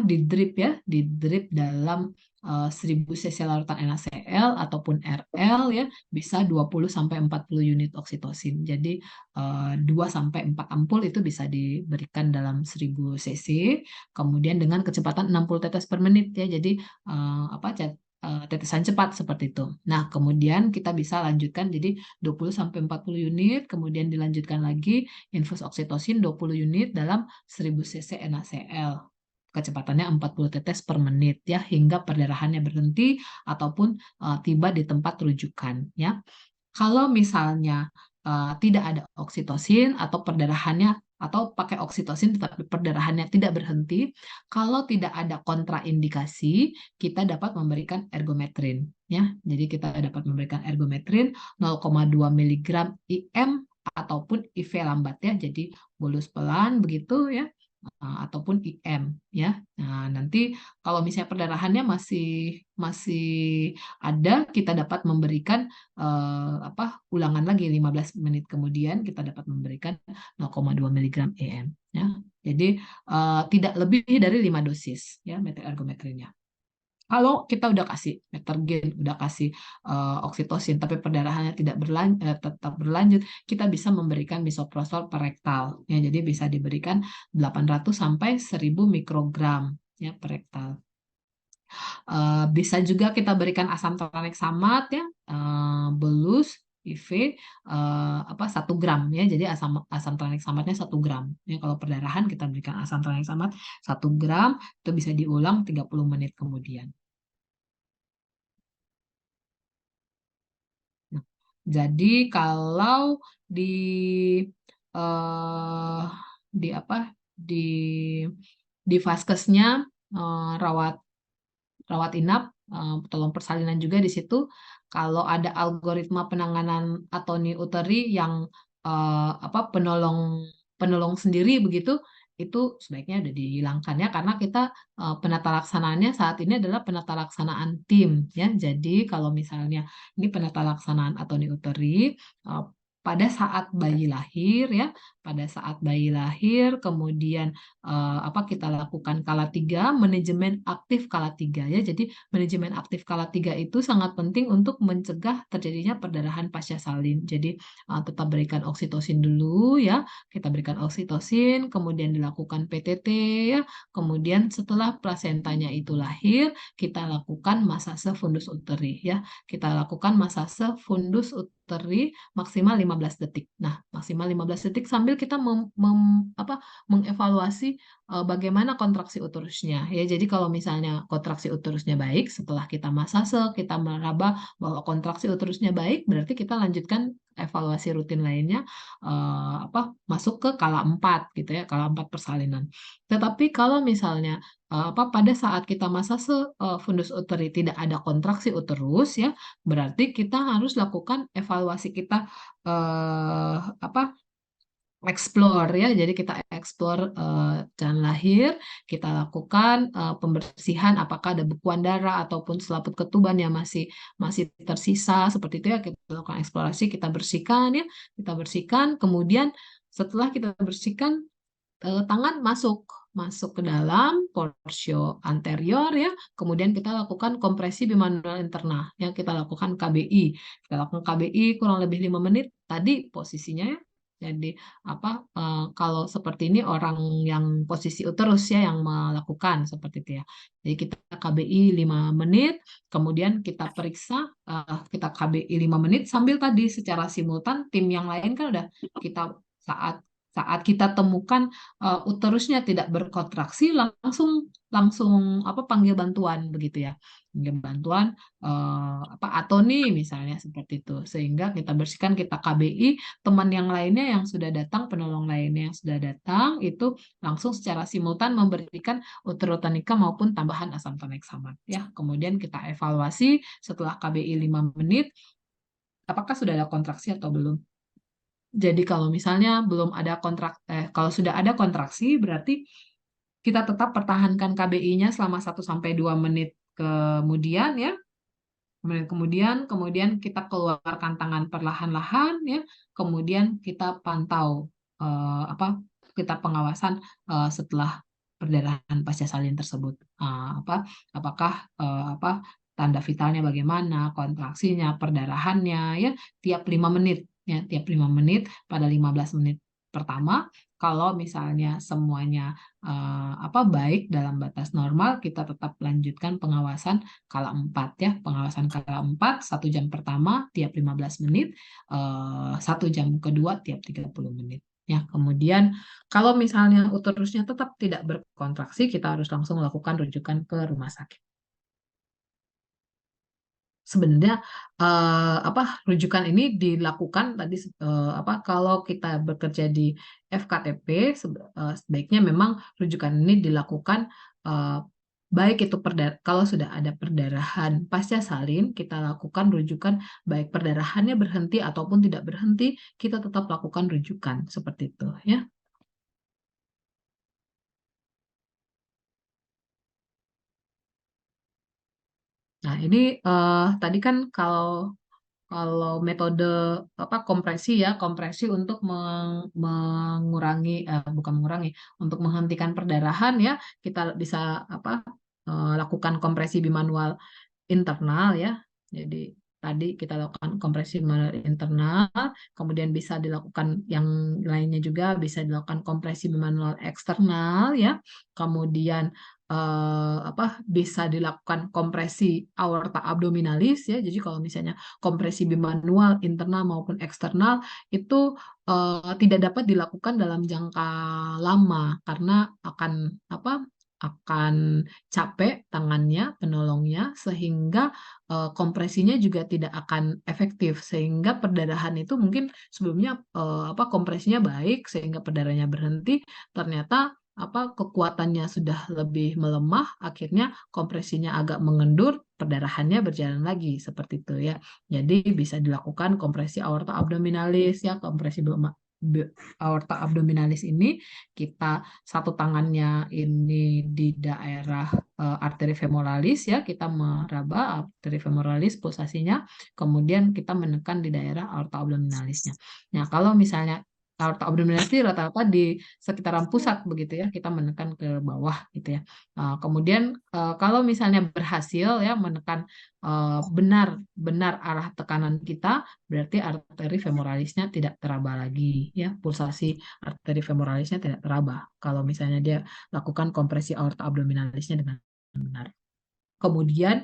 di drip dalam 1000 cc larutan NaCl ataupun RL ya, bisa 20 sampai 40 unit oksitosin. Jadi 2 sampai 4 ampul itu bisa diberikan dalam 1000 cc, kemudian dengan kecepatan 60 tetes per menit ya. Jadi tetesan cepat seperti itu. Nah, kemudian kita bisa lanjutkan jadi 20 sampai 40 unit, kemudian dilanjutkan lagi infus oksitosin 20 unit dalam 1000 cc NaCl. Kecepatannya 40 tetes per menit ya, hingga perdarahannya berhenti ataupun tiba di tempat rujukan ya. Kalau misalnya tidak ada oksitosin atau perdarahannya, atau pakai oksitosin tetapi perdarahannya tidak berhenti, kalau tidak ada kontraindikasi, kita dapat memberikan ergometrin ya. Jadi kita dapat memberikan ergometrin 0,2 mg IM ataupun IV lambat ya. Jadi bolus pelan begitu ya, ataupun IM ya. Nah, nanti kalau misalnya perdarahannya masih masih ada, kita dapat memberikan ulangan lagi 15 menit kemudian, kita dapat memberikan 0,2 mg IM ya. Jadi tidak lebih dari 5 dosis ya meterergometrinnya. Kalau kita udah kasih metergen, udah kasih oksitosin, tapi perdarahannya tetap berlanjut, kita bisa memberikan misoprostol per rektal. Ya, jadi bisa diberikan 800 sampai 1000 mikrogram ya per rektal. Bisa juga kita berikan asam tranexamat ya, bolus IV 1 gram ya. Jadi asam tranexamatnya 1 gram. Ya, kalau perdarahan kita berikan asam tranexamat 1 gram, itu bisa diulang 30 menit kemudian. Nah, jadi kalau di eh, di apa di vaskesnya, rawat inap, tolong persalinan juga di situ. Kalau ada algoritma penanganan atoni uteri yang penolong penolong sendiri begitu, itu sebaiknya udah dihilangkan ya, karena kita penata laksanaannya saat ini adalah penata laksanaan tim ya. Jadi kalau misalnya ini penata laksanaan atoni uteri pada saat bayi lahir ya, pada saat bayi lahir, kemudian kita lakukan kala 3, manajemen aktif kala 3 ya. Jadi manajemen aktif kala 3 itu sangat penting untuk mencegah terjadinya perdarahan pasca salin. Jadi tetap berikan oksitosin dulu ya. Kita berikan oksitosin, kemudian dilakukan PTT ya. Kemudian setelah plasentanya itu lahir, kita lakukan masase fundus uteri ya. Kita lakukan masase fundus uteri maksimal 15 detik. Nah, maksimal 15 detik sambil kita mengevaluasi bagaimana kontraksi uterusnya ya. Jadi kalau misalnya kontraksi uterusnya baik, setelah kita masase, kita meraba bahwa kontraksi uterusnya baik, berarti kita lanjutkan evaluasi rutin lainnya masuk ke kala 4 gitu ya, kala 4 persalinan. Tetapi kalau misalnya pada saat kita masase fundus uteri tidak ada kontraksi uterus ya, berarti kita harus lakukan evaluasi kita explore ya. Jadi kita explore jalan lahir, kita lakukan pembersihan apakah ada bekuan darah ataupun selaput ketuban yang masih tersisa seperti itu ya. Kita lakukan eksplorasi, kita bersihkan ya, kita bersihkan. Kemudian setelah kita bersihkan, tangan masuk ke dalam porsio anterior ya. Kemudian kita lakukan kompresi bimanual interna ya, kita lakukan KBI. Kita lakukan KBI kurang lebih 5 menit tadi posisinya ya. Jadi kalau seperti ini orang yang posisi uterus ya yang melakukan seperti itu ya. Jadi kita KBI 5 menit, kemudian kita periksa, kita KBI 5 menit sambil tadi secara simultan tim yang lain kan udah kita saat kita temukan uterusnya tidak berkontraksi, langsung panggil bantuan begitu ya, panggil bantuan atoni misalnya seperti itu, sehingga kita bersihkan, kita KBI, teman yang lainnya yang sudah datang, penolong lainnya yang sudah datang itu langsung secara simultan memberikan uterotonika maupun tambahan asam taneksamat ya. Kemudian kita evaluasi setelah KBI 5 menit apakah sudah ada kontraksi atau belum. Jadi kalau misalnya kalau sudah ada kontraksi, berarti kita tetap pertahankan KBI-nya selama 1-2 menit kemudian ya. Kemudian kita keluarkan tangan perlahan-lahan ya. Kemudian kita pantau kita pengawasan setelah perdarahan pasca salin tersebut. Apakah tanda vitalnya bagaimana, kontraksinya, perdarahannya ya, tiap 5 menit ya, tiap 5 menit pada 15 menit pertama. Kalau misalnya semuanya baik dalam batas normal, kita tetap lanjutkan pengawasan kala 4 ya. Pengawasan kala 4, 1 jam pertama tiap 15 menit, 1 jam kedua tiap 30 menit. Ya, kemudian kalau misalnya uterusnya tetap tidak berkontraksi, kita harus langsung melakukan rujukan ke rumah sakit. Sebenarnya rujukan ini dilakukan tadi kalau kita bekerja di FKTP sebaiknya memang rujukan ini dilakukan baik itu kalau sudah ada perdarahan pasca salin, kita lakukan rujukan baik perdarahannya berhenti ataupun tidak berhenti, kita tetap lakukan rujukan seperti itu ya. Nah, ini tadi kan kalau metode kompresi untuk mengurangi bukan mengurangi, untuk menghentikan perdarahan ya, kita bisa lakukan kompresi bimanual internal ya. Jadi tadi kita lakukan kompresi bimanual internal, kemudian bisa dilakukan yang lainnya juga, bisa dilakukan kompresi bimanual eksternal ya. Kemudian bisa dilakukan kompresi aorta abdominalis ya. Jadi kalau misalnya kompresi bimanual internal maupun eksternal itu tidak dapat dilakukan dalam jangka lama karena akan capek tangannya, penolongnya, sehingga kompresinya juga tidak akan efektif, sehingga perdarahan itu mungkin sebelumnya kompresinya baik sehingga perdarahannya berhenti, ternyata kekuatannya sudah lebih melemah, akhirnya kompresinya agak mengendur, perdarahannya berjalan lagi seperti itu ya. Jadi bisa dilakukan kompresi aorta abdominalis ya, kompresi aorta abdominalis ini kita satu tangannya ini di daerah arteri femoralis ya, kita meraba arteri femoralis pulsasinya, kemudian kita menekan di daerah aorta abdominalisnya. Nah, kalau misalnya aorta abdominalis rata-rata di sekitaran pusat begitu ya, kita menekan ke bawah gitu ya. Kemudian kalau misalnya berhasil ya menekan benar arah tekanan kita, berarti arteri femoralisnya tidak teraba lagi ya, pulsasi arteri femoralisnya tidak teraba. Kalau misalnya dia lakukan kompresi aorta abdominalisnya dengan benar. Kemudian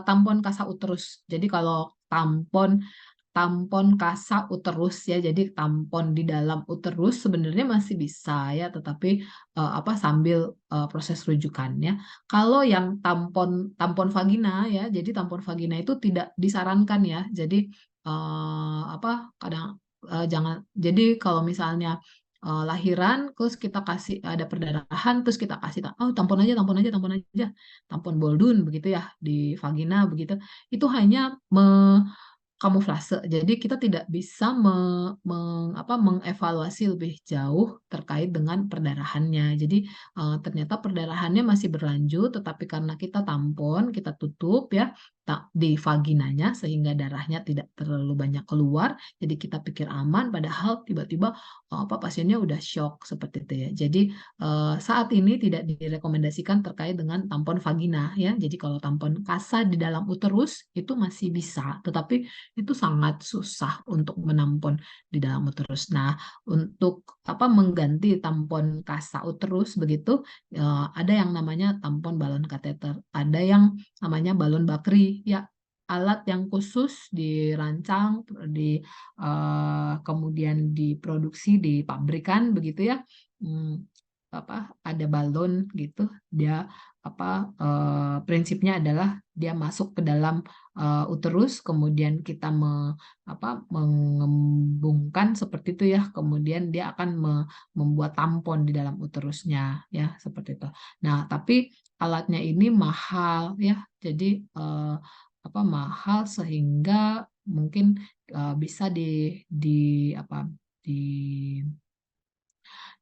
tampon kasa uterus. Jadi kalau tampon kasa uterus ya, jadi tampon di dalam uterus sebenarnya masih bisa ya, tetapi sambil proses rujukan ya. Kalau yang tampon vagina ya, jadi tampon vagina itu tidak disarankan ya. Jadi jangan. Jadi kalau misalnya lahiran terus kita kasih ada perdarahan terus kita kasih tampon aja tampon Boldun begitu ya di vagina begitu, itu hanya kamuflase. Jadi kita tidak bisa mengevaluasi lebih jauh terkait dengan perdarahannya. Jadi ternyata perdarahannya masih berlanjut, tetapi karena kita tampon, kita tutup ya di vaginanya sehingga darahnya tidak terlalu banyak keluar. Jadi kita pikir aman, padahal tiba-tiba pasiennya udah shock seperti itu ya. Jadi saat ini tidak direkomendasikan terkait dengan tampon vagina ya. Jadi kalau tampon kasa di dalam uterus itu masih bisa, tetapi itu sangat susah untuk menampon di dalam uterus. Nah, untuk mengganti tampon kasa uterus begitu, ada yang namanya tampon balon kateter, ada yang namanya balon bakri ya, alat yang khusus dirancang kemudian diproduksi di pabrikan begitu ya. Ada balon gitu, dia prinsipnya adalah dia masuk ke dalam uterus, kemudian kita mengembungkan seperti itu ya, kemudian dia akan membuat tampon di dalam uterusnya ya, seperti itu. Nah, tapi alatnya ini mahal ya, jadi mahal sehingga mungkin bisa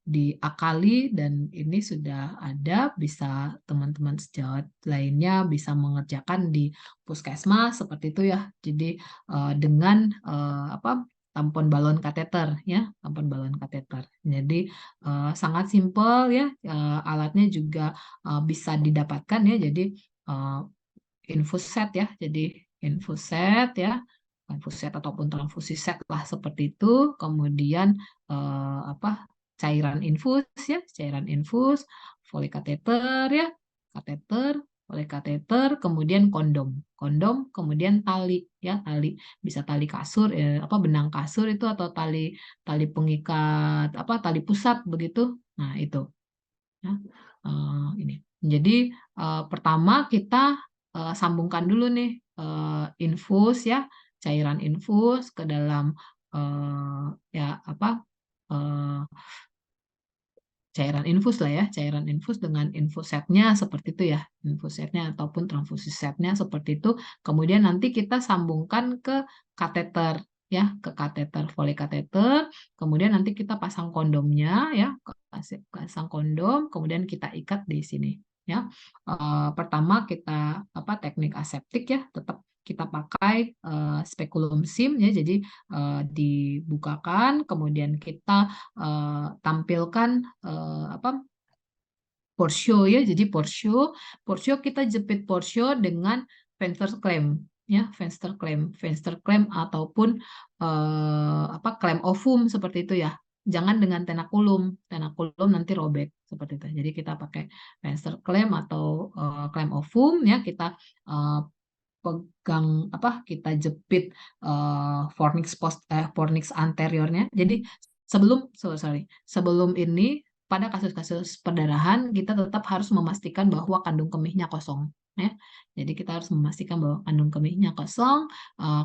diakali, dan ini sudah ada, bisa teman-teman sejawat lainnya bisa mengerjakan di puskesmas seperti itu ya. Jadi dengan tampon balon kateter ya, tampon balon kateter. Jadi sangat simpel ya, alatnya juga bisa didapatkan ya. Jadi infus set ya, jadi infus set ya, infus set ataupun transfusi set lah seperti itu. Kemudian cairan infus ya, cairan infus, folikateter ya, kateter, folikateter, kemudian kondom, kemudian tali ya, tali bisa tali kasur benang kasur itu, atau tali pengikat tali pusat begitu. Nah, itu ya, ini. Jadi pertama kita sambungkan dulu nih infus ya, cairan infus ke dalam cairan infus lah ya, cairan infus dengan infus setnya seperti itu ya, infus setnya ataupun transfusi setnya seperti itu. Kemudian nanti kita sambungkan ke kateter ya, ke kateter folikateter. Kemudian nanti kita pasang kondomnya ya, pasang kondom, kemudian kita ikat di sini ya. Pertama kita teknik aseptik ya, tetap kita pakai spekulum sim ya, jadi dibukakan, kemudian kita tampilkan porsio ya, jadi porsio kita jepit porsio dengan Fenster clamp ya, Fenster clamp ataupun klem ovum seperti itu ya. Jangan dengan tenakulum nanti robek seperti itu. Jadi kita pakai Fenster clamp atau klem ovum ya, kita pegang kita jepit fornix anteriornya. Jadi sebelum ini pada kasus-kasus perdarahan kita tetap harus memastikan bahwa kandung kemihnya kosong ya. Jadi kita harus memastikan bahwa kandung kemihnya kosong,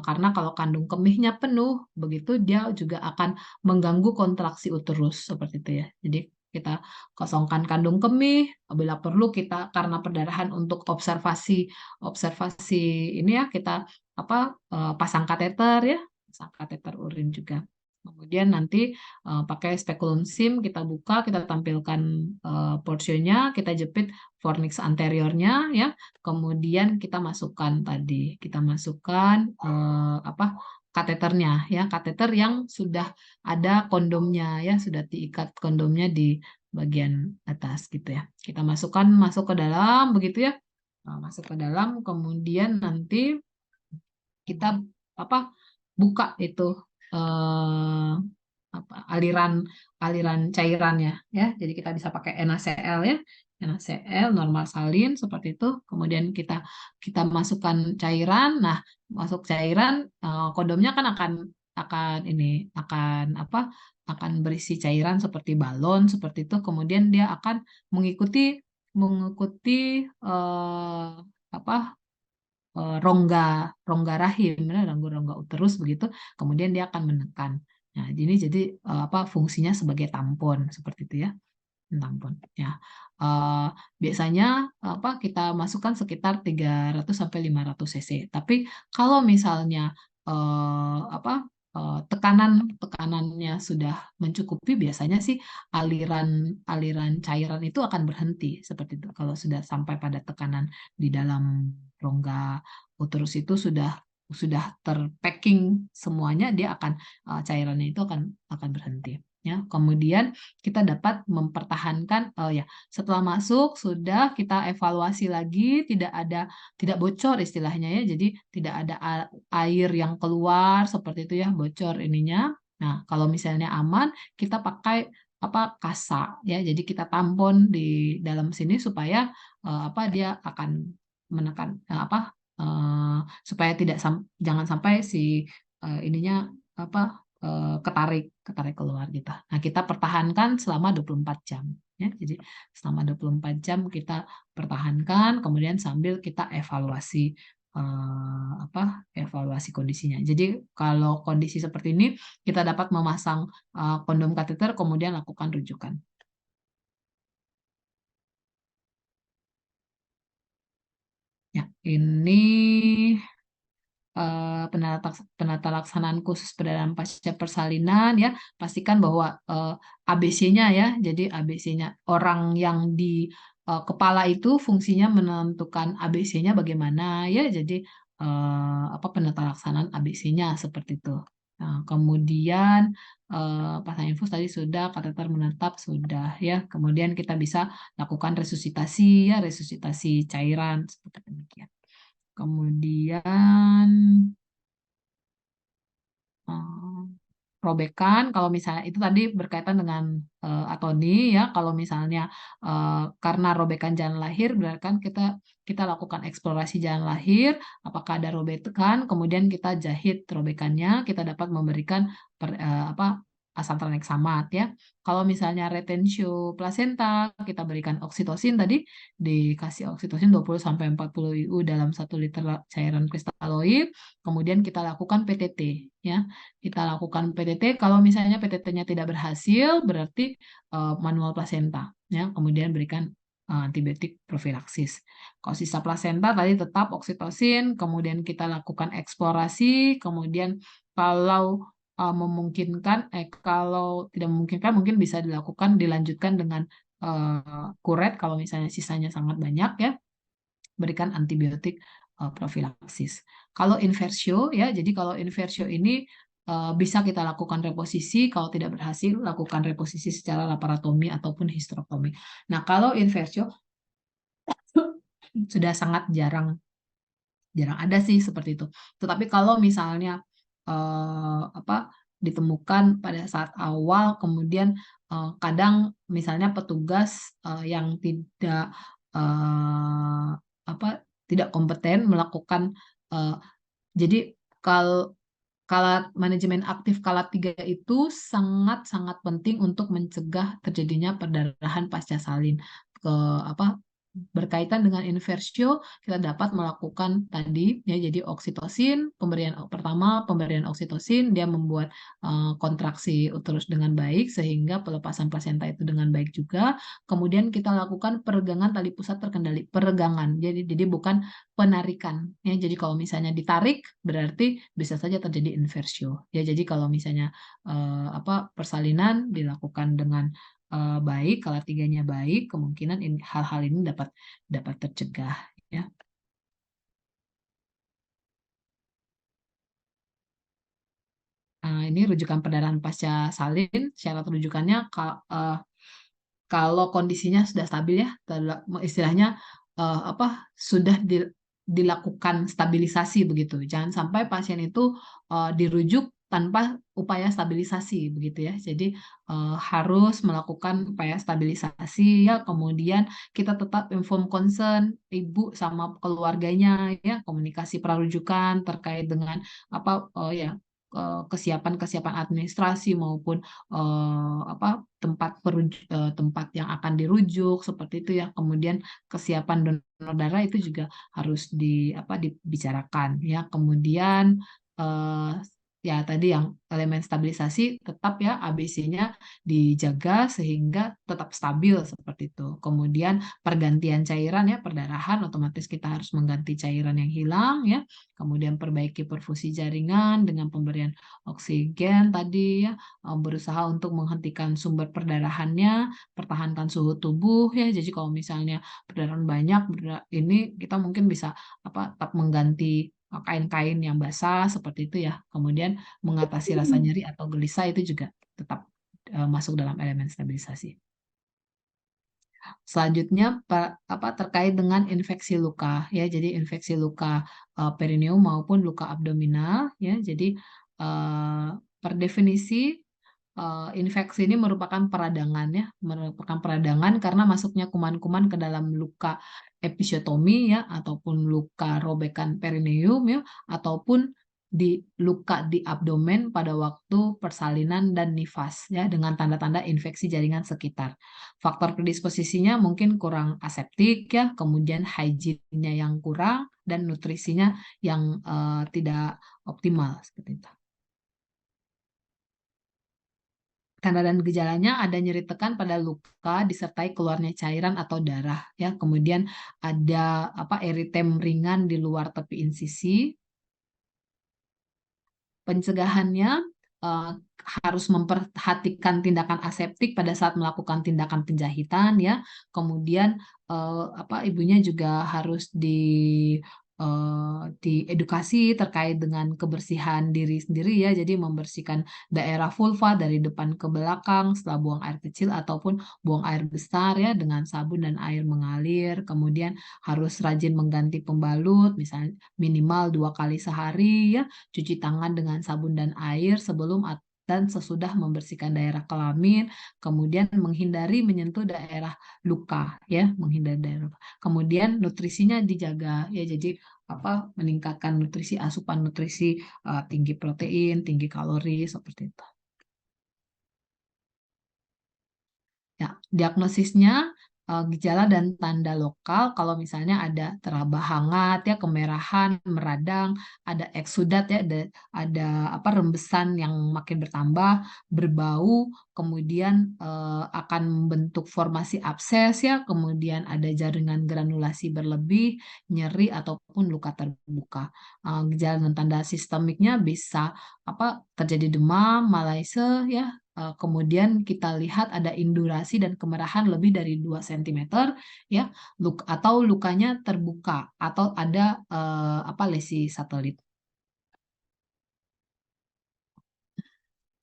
karena kalau kandung kemihnya penuh begitu dia juga akan mengganggu kontraksi uterus seperti itu ya. Jadi kita kosongkan kandung kemih, bila perlu kita karena perdarahan untuk observasi ini ya, kita pasang kateter ya, pasang kateter urin juga. Kemudian nanti pakai spekulum sim kita buka, kita tampilkan porsionya, kita jepit fornix anteriornya ya. Kemudian kita masukkan kateternya ya, kateter yang sudah ada kondomnya ya, sudah diikat kondomnya di bagian atas gitu ya. Kita masuk ke dalam begitu ya. Nah, masuk ke dalam, kemudian nanti kita apa buka itu eh, aliran cairannya ya. Jadi kita bisa pakai NaCl ya. NaCl normal salin seperti itu. Kemudian kita kita masukkan cairan. Nah, masuk cairan kondomnya kan akan ini akan apa? Akan berisi cairan seperti balon seperti itu. Kemudian dia akan mengikuti apa rongga rongga rahim, ya, rongga uterus begitu. Kemudian dia akan menekan. Nah, ini jadi apa fungsinya sebagai tampon seperti itu ya, tampon. Ya, biasanya apa kita masukkan sekitar 300 sampai 500 cc. Tapi kalau misalnya apa tekanannya sudah mencukupi, biasanya sih aliran aliran cairan itu akan berhenti seperti itu. Kalau sudah sampai pada tekanan di dalam rongga uterus itu sudah terpacking semuanya, dia akan cairannya itu akan berhenti. Ya, kemudian kita dapat mempertahankan ya setelah masuk sudah kita evaluasi lagi, tidak bocor istilahnya ya, jadi tidak ada air yang keluar seperti itu ya, bocor ininya. Nah, kalau misalnya aman, kita pakai apa kasa ya, jadi kita tampon di dalam sini supaya apa dia akan menekan supaya jangan sampai si ininya apa ketarik keluar gitu. Nah, kita pertahankan selama 24 jam ya. Jadi selama 24 jam kita pertahankan, kemudian sambil kita evaluasi kondisinya. Jadi kalau kondisi seperti ini kita dapat memasang kondom kateter, kemudian lakukan rujukan. Ya, ini penata laksanaan khusus pada dalam pasca persalinan ya, pastikan bahwa ABC-nya ya, jadi ABC-nya orang yang di kepala itu fungsinya menentukan ABC-nya bagaimana ya, jadi apa penata laksanaan ABC-nya seperti itu. Nah, kemudian pasang infus tadi sudah, kateter menetap sudah ya, kemudian kita bisa lakukan resusitasi ya, resusitasi cairan seperti demikian. Kemudian robekan, kalau misalnya itu tadi berkaitan dengan atoni ya, kalau misalnya karena robekan jalan lahir, berarti kan kita lakukan eksplorasi jalan lahir, apakah ada robekan, kemudian kita jahit robekannya, kita dapat memberikan asam tranexamat ya. Kalau misalnya retensio plasenta, kita berikan oksitosin tadi, dikasih oksitosin 20 sampai 40 IU dalam 1 liter cairan kristaloid, kemudian kita lakukan PTT ya. Kita lakukan PTT, kalau misalnya PTT-nya tidak berhasil, berarti manual plasenta ya. Kemudian berikan antibiotik profilaksis. Kalau sisa plasenta tadi tetap oksitosin, kemudian kita lakukan eksplorasi, kemudian kalau memungkinkan, kalau tidak memungkinkan mungkin bisa dilanjutkan dengan kuret kalau misalnya sisanya sangat banyak ya, berikan antibiotik profilaksis. Kalau inversio ya, jadi kalau inversio ini bisa kita lakukan reposisi, kalau tidak berhasil lakukan reposisi secara laparotomi ataupun histerektomi. Nah, kalau inversio sudah sangat jarang ada sih seperti itu. Tetapi kalau misalnya ditemukan pada saat awal, kemudian kadang misalnya petugas yang eh, tidak kompeten melakukan jadi kalau manajemen aktif KALAT 3 itu sangat-sangat penting untuk mencegah terjadinya perdarahan pasca salin. Berkaitan dengan inversio, kita dapat melakukan tadi ya, jadi oksitosin, pemberian oksitosin, dia membuat kontraksi uterus dengan baik sehingga pelepasan plasenta itu dengan baik juga. Kemudian kita lakukan peregangan tali pusat terkendali, peregangan. Jadi bukan penarikan ya. Jadi kalau misalnya ditarik berarti bisa saja terjadi inversio. Ya, jadi kalau misalnya persalinan dilakukan dengan baik, KALAT 3-nya baik, kemungkinan hal-hal ini dapat tercegah ya. ini rujukan perdarahan pasca salin, syarat rujukannya kalau kondisinya sudah stabil ya, istilahnya sudah dilakukan stabilisasi begitu. Jangan sampai pasien itu dirujuk tanpa upaya stabilisasi begitu ya. Jadi harus melakukan upaya stabilisasi ya. Kemudian kita tetap inform concern ibu sama keluarganya ya, komunikasi prarujukan terkait dengan kesiapan administrasi maupun tempat yang akan dirujuk seperti itu ya. Kemudian kesiapan donor darah itu juga harus dibicarakan ya. Kemudian ya tadi yang elemen stabilisasi tetap ya, ABC-nya dijaga sehingga tetap stabil seperti itu. Kemudian pergantian cairan ya, perdarahan otomatis kita harus mengganti cairan yang hilang ya. Kemudian perbaiki perfusi jaringan dengan pemberian oksigen tadi ya, berusaha untuk menghentikan sumber perdarahannya, pertahankan suhu tubuh ya. Jadi kalau misalnya perdarahan banyak, ini kita mungkin bisa tetap mengganti kain-kain yang basah seperti itu ya. Kemudian mengatasi rasa nyeri atau gelisah itu juga tetap masuk dalam elemen stabilisasi. Selanjutnya terkait dengan infeksi luka ya. Jadi infeksi luka perineum maupun luka abdominal ya. Jadi per definisi infeksi ini merupakan peradangan ya, merupakan peradangan karena masuknya kuman-kuman ke dalam luka episiotomi ya, ataupun luka robekan perineum ya, ataupun di luka di abdomen pada waktu persalinan dan nifas ya, dengan tanda-tanda infeksi jaringan sekitar. Faktor predisposisinya mungkin kurang aseptik ya, kemudian hygiene-nya yang kurang dan nutrisinya yang tidak optimal seperti itu. Tanda dan gejalanya ada nyeri tekan pada luka disertai keluarnya cairan atau darah ya. Kemudian ada eritem ringan di luar tepi insisi. Pencegahannya harus memperhatikan tindakan aseptik pada saat melakukan tindakan penjahitan ya. Kemudian ibunya juga harus diedukasi terkait dengan kebersihan diri sendiri ya. Jadi membersihkan daerah vulva dari depan ke belakang setelah buang air kecil ataupun buang air besar ya, dengan sabun dan air mengalir. Kemudian harus rajin mengganti pembalut, misalnya minimal 2 kali sehari ya. Cuci tangan dengan sabun dan air sebelum dan sesudah membersihkan daerah kelamin, kemudian menghindari menyentuh daerah luka ya, menghindari daerah luka. Kemudian nutrisinya dijaga ya, jadi meningkatkan nutrisi, asupan nutrisi tinggi protein, tinggi kalori seperti itu. Ya, diagnosisnya gejala dan tanda lokal kalau misalnya ada teraba hangat ya, kemerahan, meradang, ada eksudat ya, ada rembesan yang makin bertambah, berbau, kemudian akan membentuk formasi abses ya, kemudian ada jaringan granulasi berlebih, nyeri ataupun luka terbuka. Gejala dan tanda sistemiknya bisa terjadi demam, malaise ya. Kemudian kita lihat ada indurasi dan kemerahan lebih dari 2 cm ya, atau lukanya terbuka atau ada lesi satelit.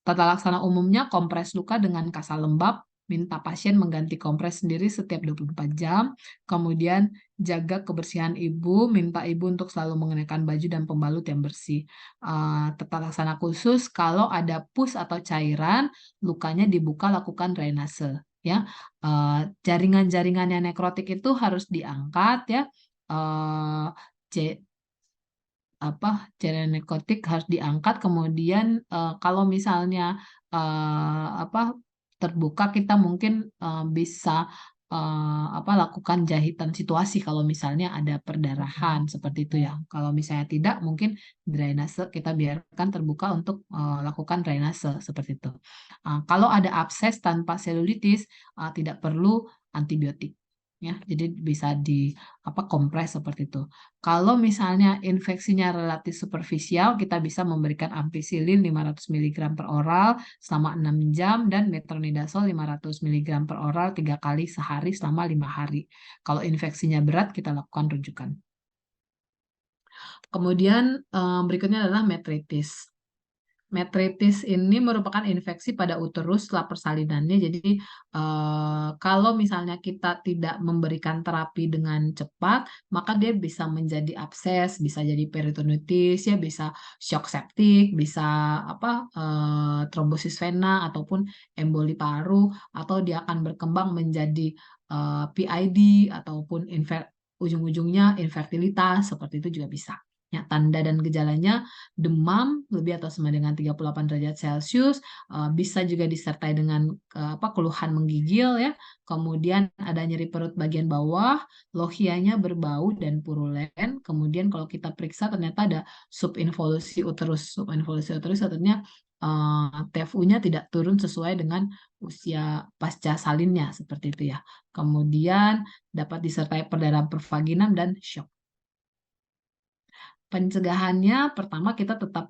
Tata laksana umumnya kompres luka dengan kasal lembab, minta pasien mengganti kompres sendiri setiap 24 jam, kemudian jaga kebersihan ibu, minta ibu untuk selalu mengenakan baju dan pembalut yang bersih. Tata laksana khusus kalau ada pus atau cairan, lukanya dibuka, lakukan drainase. Ya, jaringan-jaringan yang nekrotik itu harus diangkat ya. Cairan nekrotik harus diangkat. Kemudian kalau misalnya terbuka, kita mungkin bisa lakukan jahitan situasi kalau misalnya ada perdarahan seperti itu ya. Kalau misalnya tidak, mungkin drainase kita biarkan terbuka untuk lakukan drainase seperti itu. Kalau ada abses tanpa selulitis, tidak perlu antibiotik ya. Jadi bisa kompres seperti itu. Kalau misalnya infeksinya relatif superficial, kita bisa memberikan ampicillin 500 mg per oral selama 6 jam dan metronidazole 500 mg per oral 3 kali sehari selama 5 hari. Kalau infeksinya berat, kita lakukan rujukan. Kemudian berikutnya adalah metritis. Metritis ini merupakan infeksi pada uterus setelah persalinannya. Jadi kalau misalnya kita tidak memberikan terapi dengan cepat, maka dia bisa menjadi abses, bisa jadi peritonitis, ya bisa shock septik, bisa trombosis vena ataupun emboli paru, atau dia akan berkembang menjadi PID ataupun ujung-ujungnya infertilitas, seperti itu juga bisa. Ya, tanda dan gejalanya demam lebih atau sama dengan 38 derajat Celcius, bisa juga disertai dengan keluhan menggigil ya. Kemudian ada nyeri perut bagian bawah, lohianya berbau dan purulen. Kemudian kalau kita periksa ternyata ada subinvolusi uterus. Subinvolusi uterus artinya TFU-nya tidak turun sesuai dengan usia pasca salinnya, seperti itu ya. Kemudian dapat disertai perdarahan pervaginam dan shock. Pencegahannya, pertama kita tetap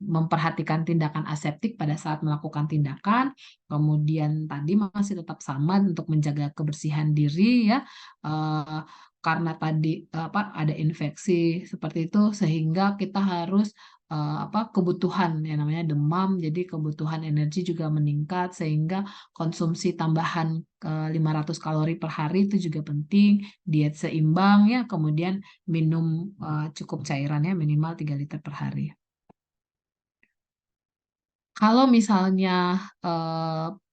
memperhatikan tindakan aseptik pada saat melakukan tindakan, kemudian tadi masih tetap sama untuk menjaga kebersihan diri ya, karena tadi ada infeksi seperti itu sehingga kita harus kebutuhan yang namanya demam, jadi kebutuhan energi juga meningkat sehingga konsumsi tambahan 500 kalori per hari itu juga penting, diet seimbang ya, kemudian minum cukup cairannya minimal 3 liter per hari. Kalau misalnya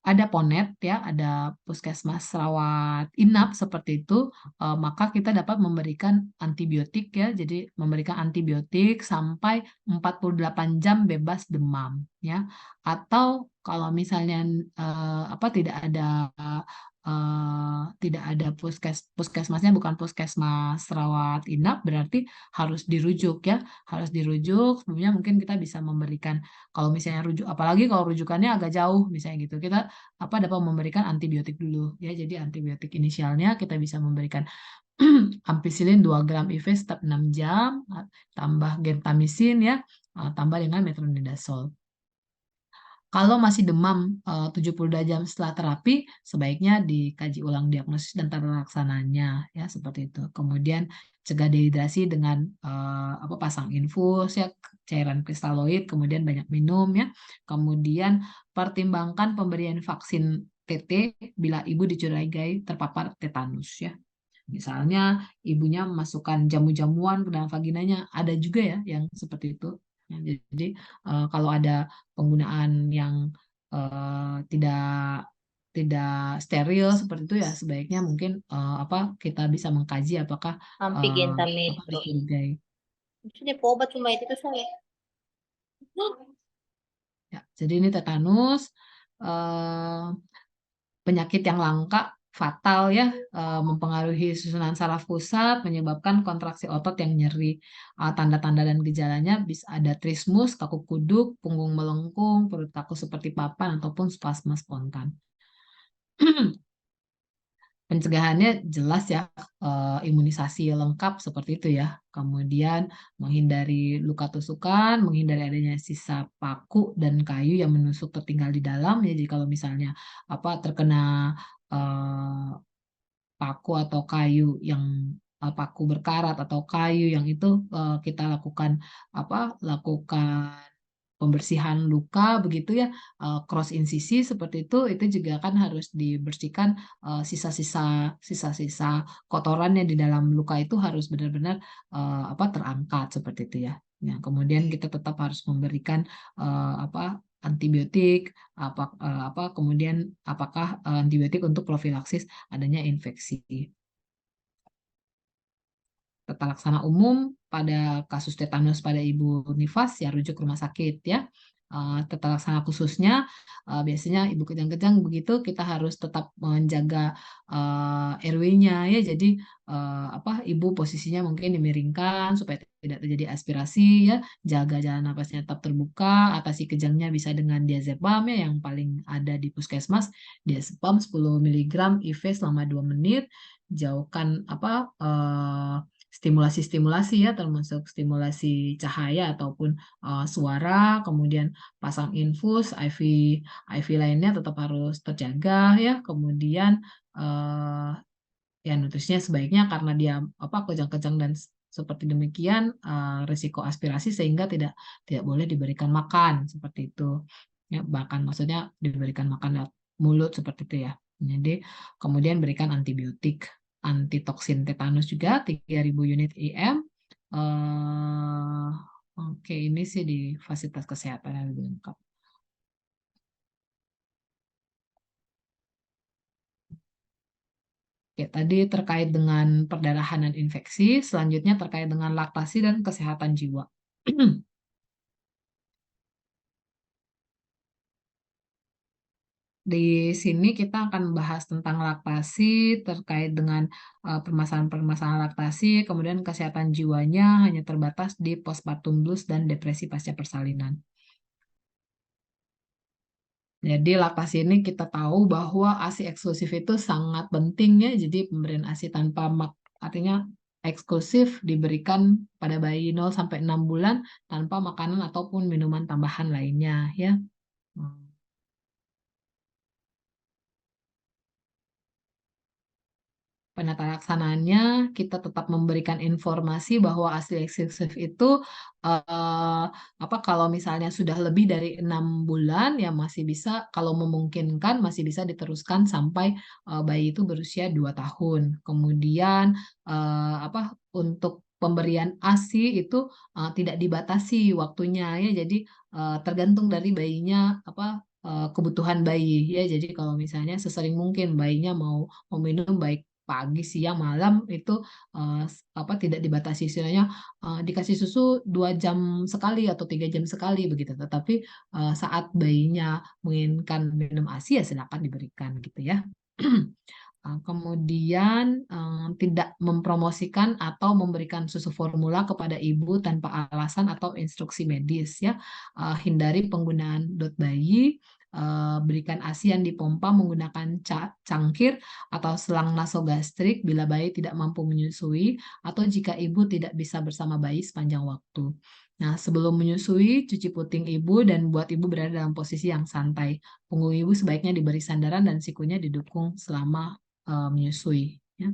ada PONET ya, ada puskesmas rawat inap seperti itu, maka kita dapat memberikan antibiotik ya, jadi memberikan antibiotik sampai 48 jam bebas demam ya. Atau kalau misalnya tidak ada puskesmasnya bukan puskesmas rawat inap, berarti harus dirujuk ya, harus dirujuk. Sebelumnya mungkin kita bisa memberikan, kalau misalnya apalagi kalau rujukannya agak jauh misalnya gitu, kita dapat memberikan antibiotik dulu ya. Jadi antibiotik inisialnya kita bisa memberikan ampicillin 2 gram IV setiap 6 jam, tambah gentamicin ya, tambah dengan metronidazole. Kalau masih demam 72 jam setelah terapi, sebaiknya dikaji ulang diagnosis dan tata laksananya ya, seperti itu. Kemudian cegah dehidrasi dengan pasang infus ya, cairan kristaloid, kemudian banyak minum ya. Kemudian pertimbangkan pemberian vaksin TT bila ibu dicurigai terpapar tetanus ya. Misalnya ibunya memasukkan jamu-jamuan ke dalam vaginanya, ada juga ya yang seperti itu. Ya, jadi kalau ada penggunaan yang tidak steril seperti itu ya, sebaiknya mungkin kita bisa mengkaji apakah Amphigentamate. dicurigai. Maksudnya obat cuma itu saya. Ya, jadi ini tetanus, penyakit yang langka, fatal ya, mempengaruhi susunan saraf pusat, menyebabkan kontraksi otot yang nyeri. Tanda-tanda dan gejalanya bisa ada trismus, kaku kuduk, punggung melengkung, perut kaku seperti papan, ataupun spasme spontan. Pencegahannya jelas ya, imunisasi lengkap seperti itu ya. Kemudian menghindari luka tusukan, menghindari adanya sisa paku dan kayu yang menusuk tertinggal di dalam ya. Jadi kalau misalnya terkena paku atau kayu yang paku berkarat atau kayu yang itu, kita lakukan pembersihan luka begitu ya, cross insisi seperti itu juga kan harus dibersihkan, sisa-sisa kotorannya di dalam luka itu harus benar-benar terangkat seperti itu ya. Ya, kemudian kita tetap harus memberikan antibiotik, kemudian apakah antibiotik untuk profilaksis adanya infeksi. Tata laksana umum pada kasus tetanus pada ibu nifas ya rujuk rumah sakit ya. Tata laksana khususnya biasanya ibu kejang-kejang begitu kita harus tetap menjaga RW-nya ya. Jadi ibu posisinya mungkin dimiringkan supaya tidak terjadi aspirasi ya, jaga jalan napasnya tetap terbuka, atasi kejangnya bisa dengan diazepam ya, yang paling ada di puskesmas, diazepam 10 mg IV selama 2 menit, jauhkan stimulasi-stimulasi ya, termasuk stimulasi cahaya ataupun suara, kemudian pasang infus, IV lainnya tetap harus terjaga ya, kemudian ya nutrisinya sebaiknya karena dia kejang-kejang dan seperti demikian risiko aspirasi sehingga tidak boleh diberikan makan seperti itu. Ya, bahkan maksudnya diberikan makan lewat mulut seperti itu ya. Jadi kemudian berikan antibiotik, antitoksin tetanus juga 3.000 unit IM. Oke, ini sih di fasilitas kesehatan yang lebih lengkap. Oke, tadi terkait dengan perdarahan dan infeksi, selanjutnya terkait dengan laktasi dan kesehatan jiwa. Di sini kita akan bahas tentang laktasi terkait dengan permasalahan-permasalahan laktasi, kemudian kesehatan jiwanya hanya terbatas di postpartum blues dan depresi pasca persalinan. Jadi laktasi ini kita tahu bahwa ASI eksklusif itu sangat penting ya. Jadi pemberian ASI tanpa artinya eksklusif diberikan pada bayi 0 sampai 6 bulan tanpa makanan ataupun minuman tambahan lainnya ya. Penata laksanaannya kita tetap memberikan informasi bahwa ASI eksklusif itu kalau misalnya sudah lebih dari 6 bulan ya masih bisa, kalau memungkinkan masih bisa diteruskan sampai bayi itu berusia 2 tahun. Kemudian untuk pemberian ASI itu tidak dibatasi waktunya ya, jadi tergantung dari bayinya kebutuhan bayi ya. Jadi kalau misalnya sesering mungkin bayinya mau minum baik pagi, siang, malam itu tidak dibatasi, istilahnya dikasih susu 2 jam sekali atau 3 jam sekali begitu. Tetapi saat bayinya menginginkan minum ASI ya silakan diberikan gitu ya. Kemudian tidak mempromosikan atau memberikan susu formula kepada ibu tanpa alasan atau instruksi medis ya. Hindari penggunaan dot bayi. Berikan ASI yang dipompa menggunakan cangkir atau selang nasogastrik bila bayi tidak mampu menyusui atau jika ibu tidak bisa bersama bayi sepanjang waktu. Nah, sebelum menyusui, cuci puting ibu dan buat ibu berada dalam posisi yang santai. Punggung ibu sebaiknya diberi sandaran dan sikunya didukung selama menyusui. Ya.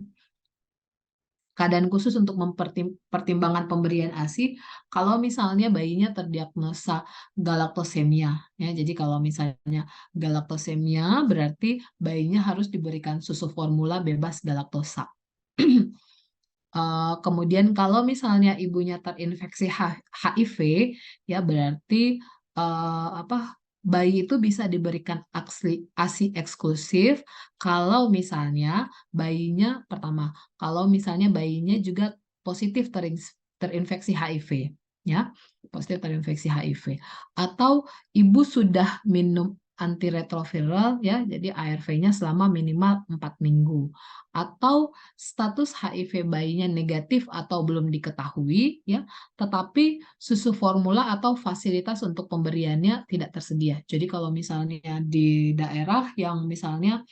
Keadaan khusus untuk mempertimbangkan pemberian ASI kalau misalnya bayinya terdiagnosa galaktosemia ya. Jadi kalau misalnya galaktosemia berarti bayinya harus diberikan susu formula bebas galaktosa. Kemudian kalau misalnya ibunya terinfeksi HIV ya berarti bayi itu bisa diberikan ASI eksklusif kalau misalnya bayinya kalau misalnya bayinya juga positif terinfeksi HIV ya, positif terinfeksi HIV atau ibu sudah minum antiretroviral ya, jadi ARV-nya selama minimal 4 minggu atau status HIV bayinya negatif atau belum diketahui ya, tetapi susu formula atau fasilitas untuk pemberiannya tidak tersedia. Jadi kalau misalnya di daerah yang misalnya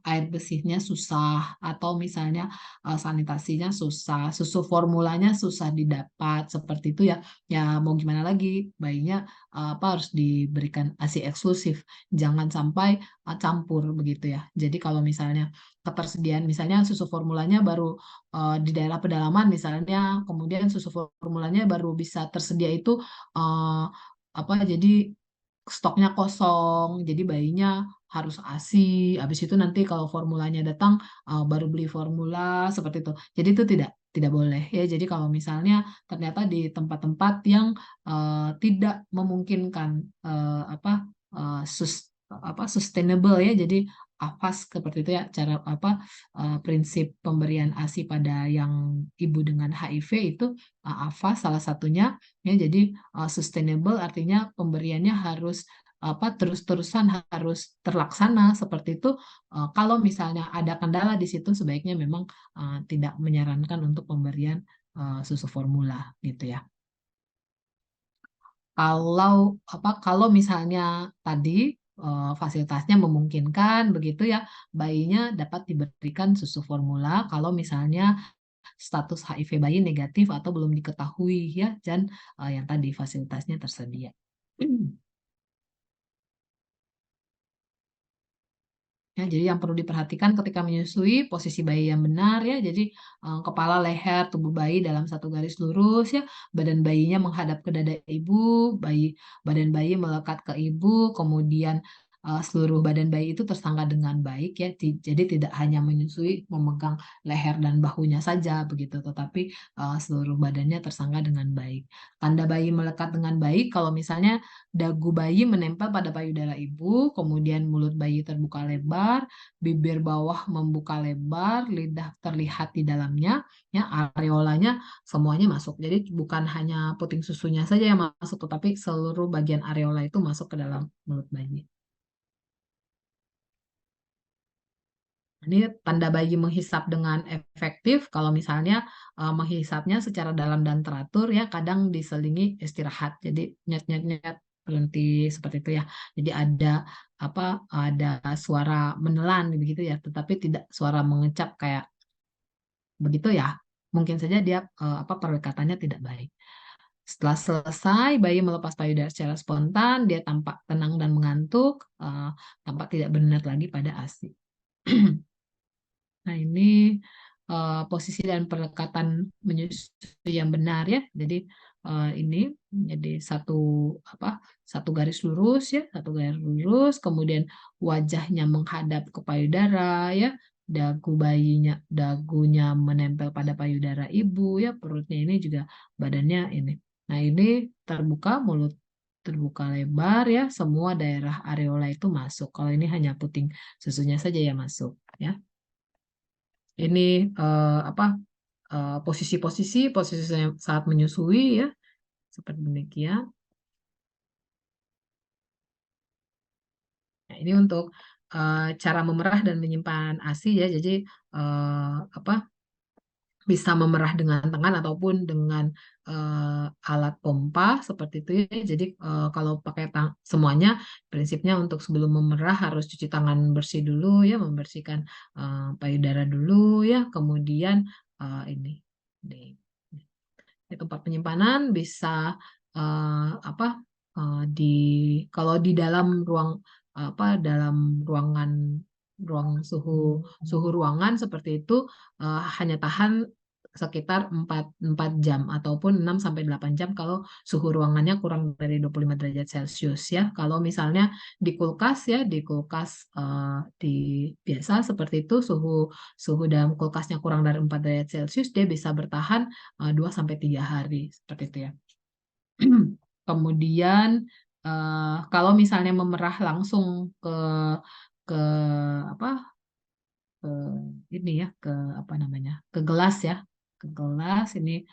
air bersihnya susah atau misalnya sanitasinya susah, susu formulanya susah didapat seperti itu ya. Ya mau gimana lagi, bayinya harus diberikan ASI eksklusif. Jangan sampai campur begitu ya. Jadi kalau misalnya ketersediaan misalnya susu formulanya baru di daerah pedalaman misalnya, kemudian susu formulanya baru bisa tersedia itu jadi stoknya kosong, jadi bayinya harus ASI. Habis itu nanti kalau formulanya datang baru beli formula seperti itu. Jadi itu tidak boleh ya. Jadi kalau misalnya ternyata di tempat-tempat yang tidak memungkinkan sustainable ya. Jadi AFAS seperti itu ya, cara prinsip pemberian ASI pada yang ibu dengan HIV itu AFAS salah satunya ya. Jadi sustainable artinya pemberiannya harus terus-terusan harus terlaksana seperti itu. Kalau misalnya ada kendala di situ sebaiknya memang tidak menyarankan untuk pemberian susu formula gitu ya. Kalau misalnya tadi fasilitasnya memungkinkan begitu ya, bayinya dapat diberikan susu formula kalau misalnya status HIV bayi negatif atau belum diketahui ya, dan yang tadi fasilitasnya tersedia. Ya, Ya, jadi yang perlu diperhatikan ketika menyusui posisi bayi yang benar ya. Jadi kepala, leher, tubuh bayi dalam satu garis lurus ya. Badan bayinya menghadap ke dada ibu, badan bayi melekat ke ibu, kemudian seluruh badan bayi itu tersangga dengan baik ya. Jadi tidak hanya menyusui memegang leher dan bahunya saja begitu, tetapi seluruh badannya tersangga dengan baik. Tanda bayi melekat dengan baik kalau misalnya dagu bayi menempel pada payudara ibu, kemudian mulut bayi terbuka lebar, bibir bawah membuka lebar, lidah terlihat di dalamnya, ya areolanya semuanya masuk. Jadi bukan hanya puting susunya saja yang masuk, tetapi seluruh bagian areola itu masuk ke dalam mulut bayi. Ini tanda bayi menghisap dengan efektif kalau misalnya menghisapnya secara dalam dan teratur ya, kadang diselingi istirahat. Jadi nyet nyet nyet berhenti seperti itu ya. Jadi apa ada suara menelan begitu ya, tetapi tidak suara mengecap kayak begitu ya. Mungkin saja dia apa perikatannya tidak baik. Setelah selesai, bayi melepas payudara secara spontan, dia tampak tenang dan mengantuk, tampak tidak berminat lagi pada ASI. Nah, ini posisi dan pendekatan menyusui yang benar ya. Jadi ini jadi satu garis lurus ya, satu garis lurus, kemudian wajahnya menghadap ke payudara ya, dagunya menempel pada payudara ibu ya, perutnya ini juga badannya ini. Nah, ini terbuka, mulut terbuka lebar ya, semua daerah areola itu masuk. Kalau ini hanya puting susunya saja yang masuk ya. Ini posisi-posisi saat menyusui ya, seperti demikian. Nah, ini untuk cara memerah dan menyimpan ASI ya. Jadi bisa memerah dengan tangan ataupun dengan alat pompa seperti itu ya. Jadi kalau pakai semuanya prinsipnya untuk sebelum memerah harus cuci tangan bersih dulu ya, membersihkan payudara dulu ya, kemudian ini di tempat penyimpanan bisa apa di kalau di dalam dalam ruang suhu ruangan seperti itu hanya tahan sekitar 4 jam ataupun 6 sampai 8 jam kalau suhu ruangannya kurang dari 25 derajat Celcius ya. Kalau misalnya di kulkas ya, di kulkas di biasa seperti itu suhu suhu dalam kulkasnya kurang dari 4 derajat Celcius, dia bisa bertahan 2 sampai 3 hari seperti itu ya. Kemudian kalau misalnya memerah langsung ke apa ke ini ya, ke apa namanya, ke gelas ya, ke gelas ini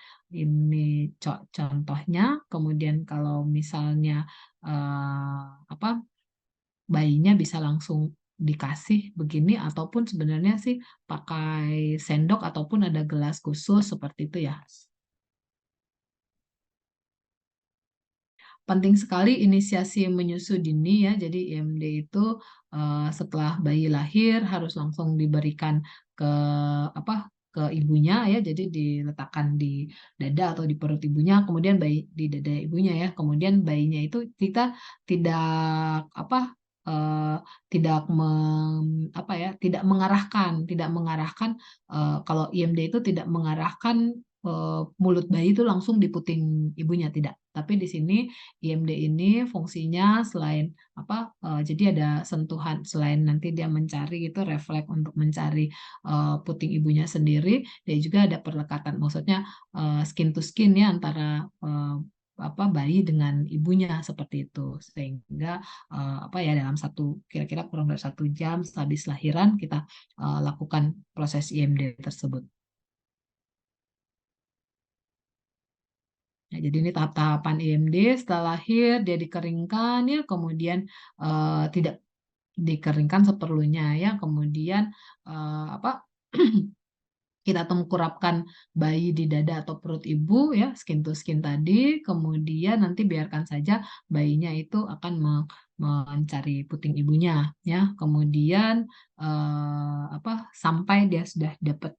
contohnya. Kemudian kalau misalnya apa bayinya bisa langsung dikasih begini ataupun sebenarnya sih pakai sendok ataupun ada gelas khusus seperti itu ya. Penting sekali inisiasi menyusui dini ya. Jadi IMD itu setelah bayi lahir harus langsung diberikan ke ke ibunya ya. Jadi diletakkan di dada atau di perut ibunya, kemudian bayi di dada ibunya ya. Kemudian bayinya itu kita tidak eh, tidak tidak mengarahkan kalau IMD itu tidak mengarahkan mulut bayi itu langsung di puting ibunya, tidak. Tapi di sini IMD ini fungsinya selain jadi ada sentuhan, selain nanti dia mencari gitu refleks untuk mencari puting ibunya sendiri, dia juga ada perlekatan, maksudnya skin to skin ya antara bayi dengan ibunya seperti itu, sehingga ya dalam kira-kira kurang dari 1 jam habis lahiran kita lakukan proses IMD tersebut. Ya, jadi ini tahap-tahapan IMD. Setelah lahir dia dikeringkan ya, kemudian tidak dikeringkan seperlunya ya, kemudian kita tengkurapkan bayi di dada atau perut ibu ya, skin to skin tadi, kemudian nanti biarkan saja bayinya itu akan mencari puting ibunya ya, kemudian sampai dia sudah dapat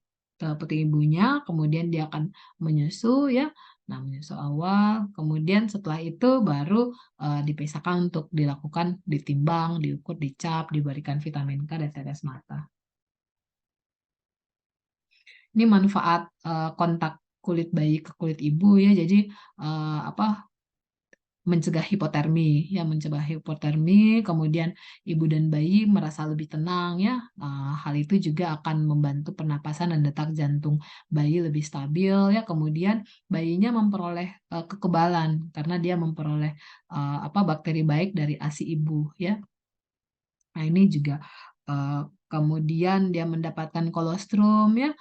puting ibunya, kemudian dia akan menyusu ya. Nah, menyusu awal, kemudian setelah itu baru dipisahkan untuk dilakukan ditimbang, diukur, dicap, diberikan vitamin K dan tetes mata. Ini manfaat kontak kulit bayi ke kulit ibu ya. Jadi mencegah hipotermi ya, mencegah hipotermi, kemudian ibu dan bayi merasa lebih tenang ya. Hal itu juga akan membantu pernapasan dan detak jantung bayi lebih stabil ya. Kemudian bayinya memperoleh kekebalan karena dia memperoleh bakteri baik dari ASI ibu ya. Nah, ini juga kemudian dia mendapatkan kolostrum ya.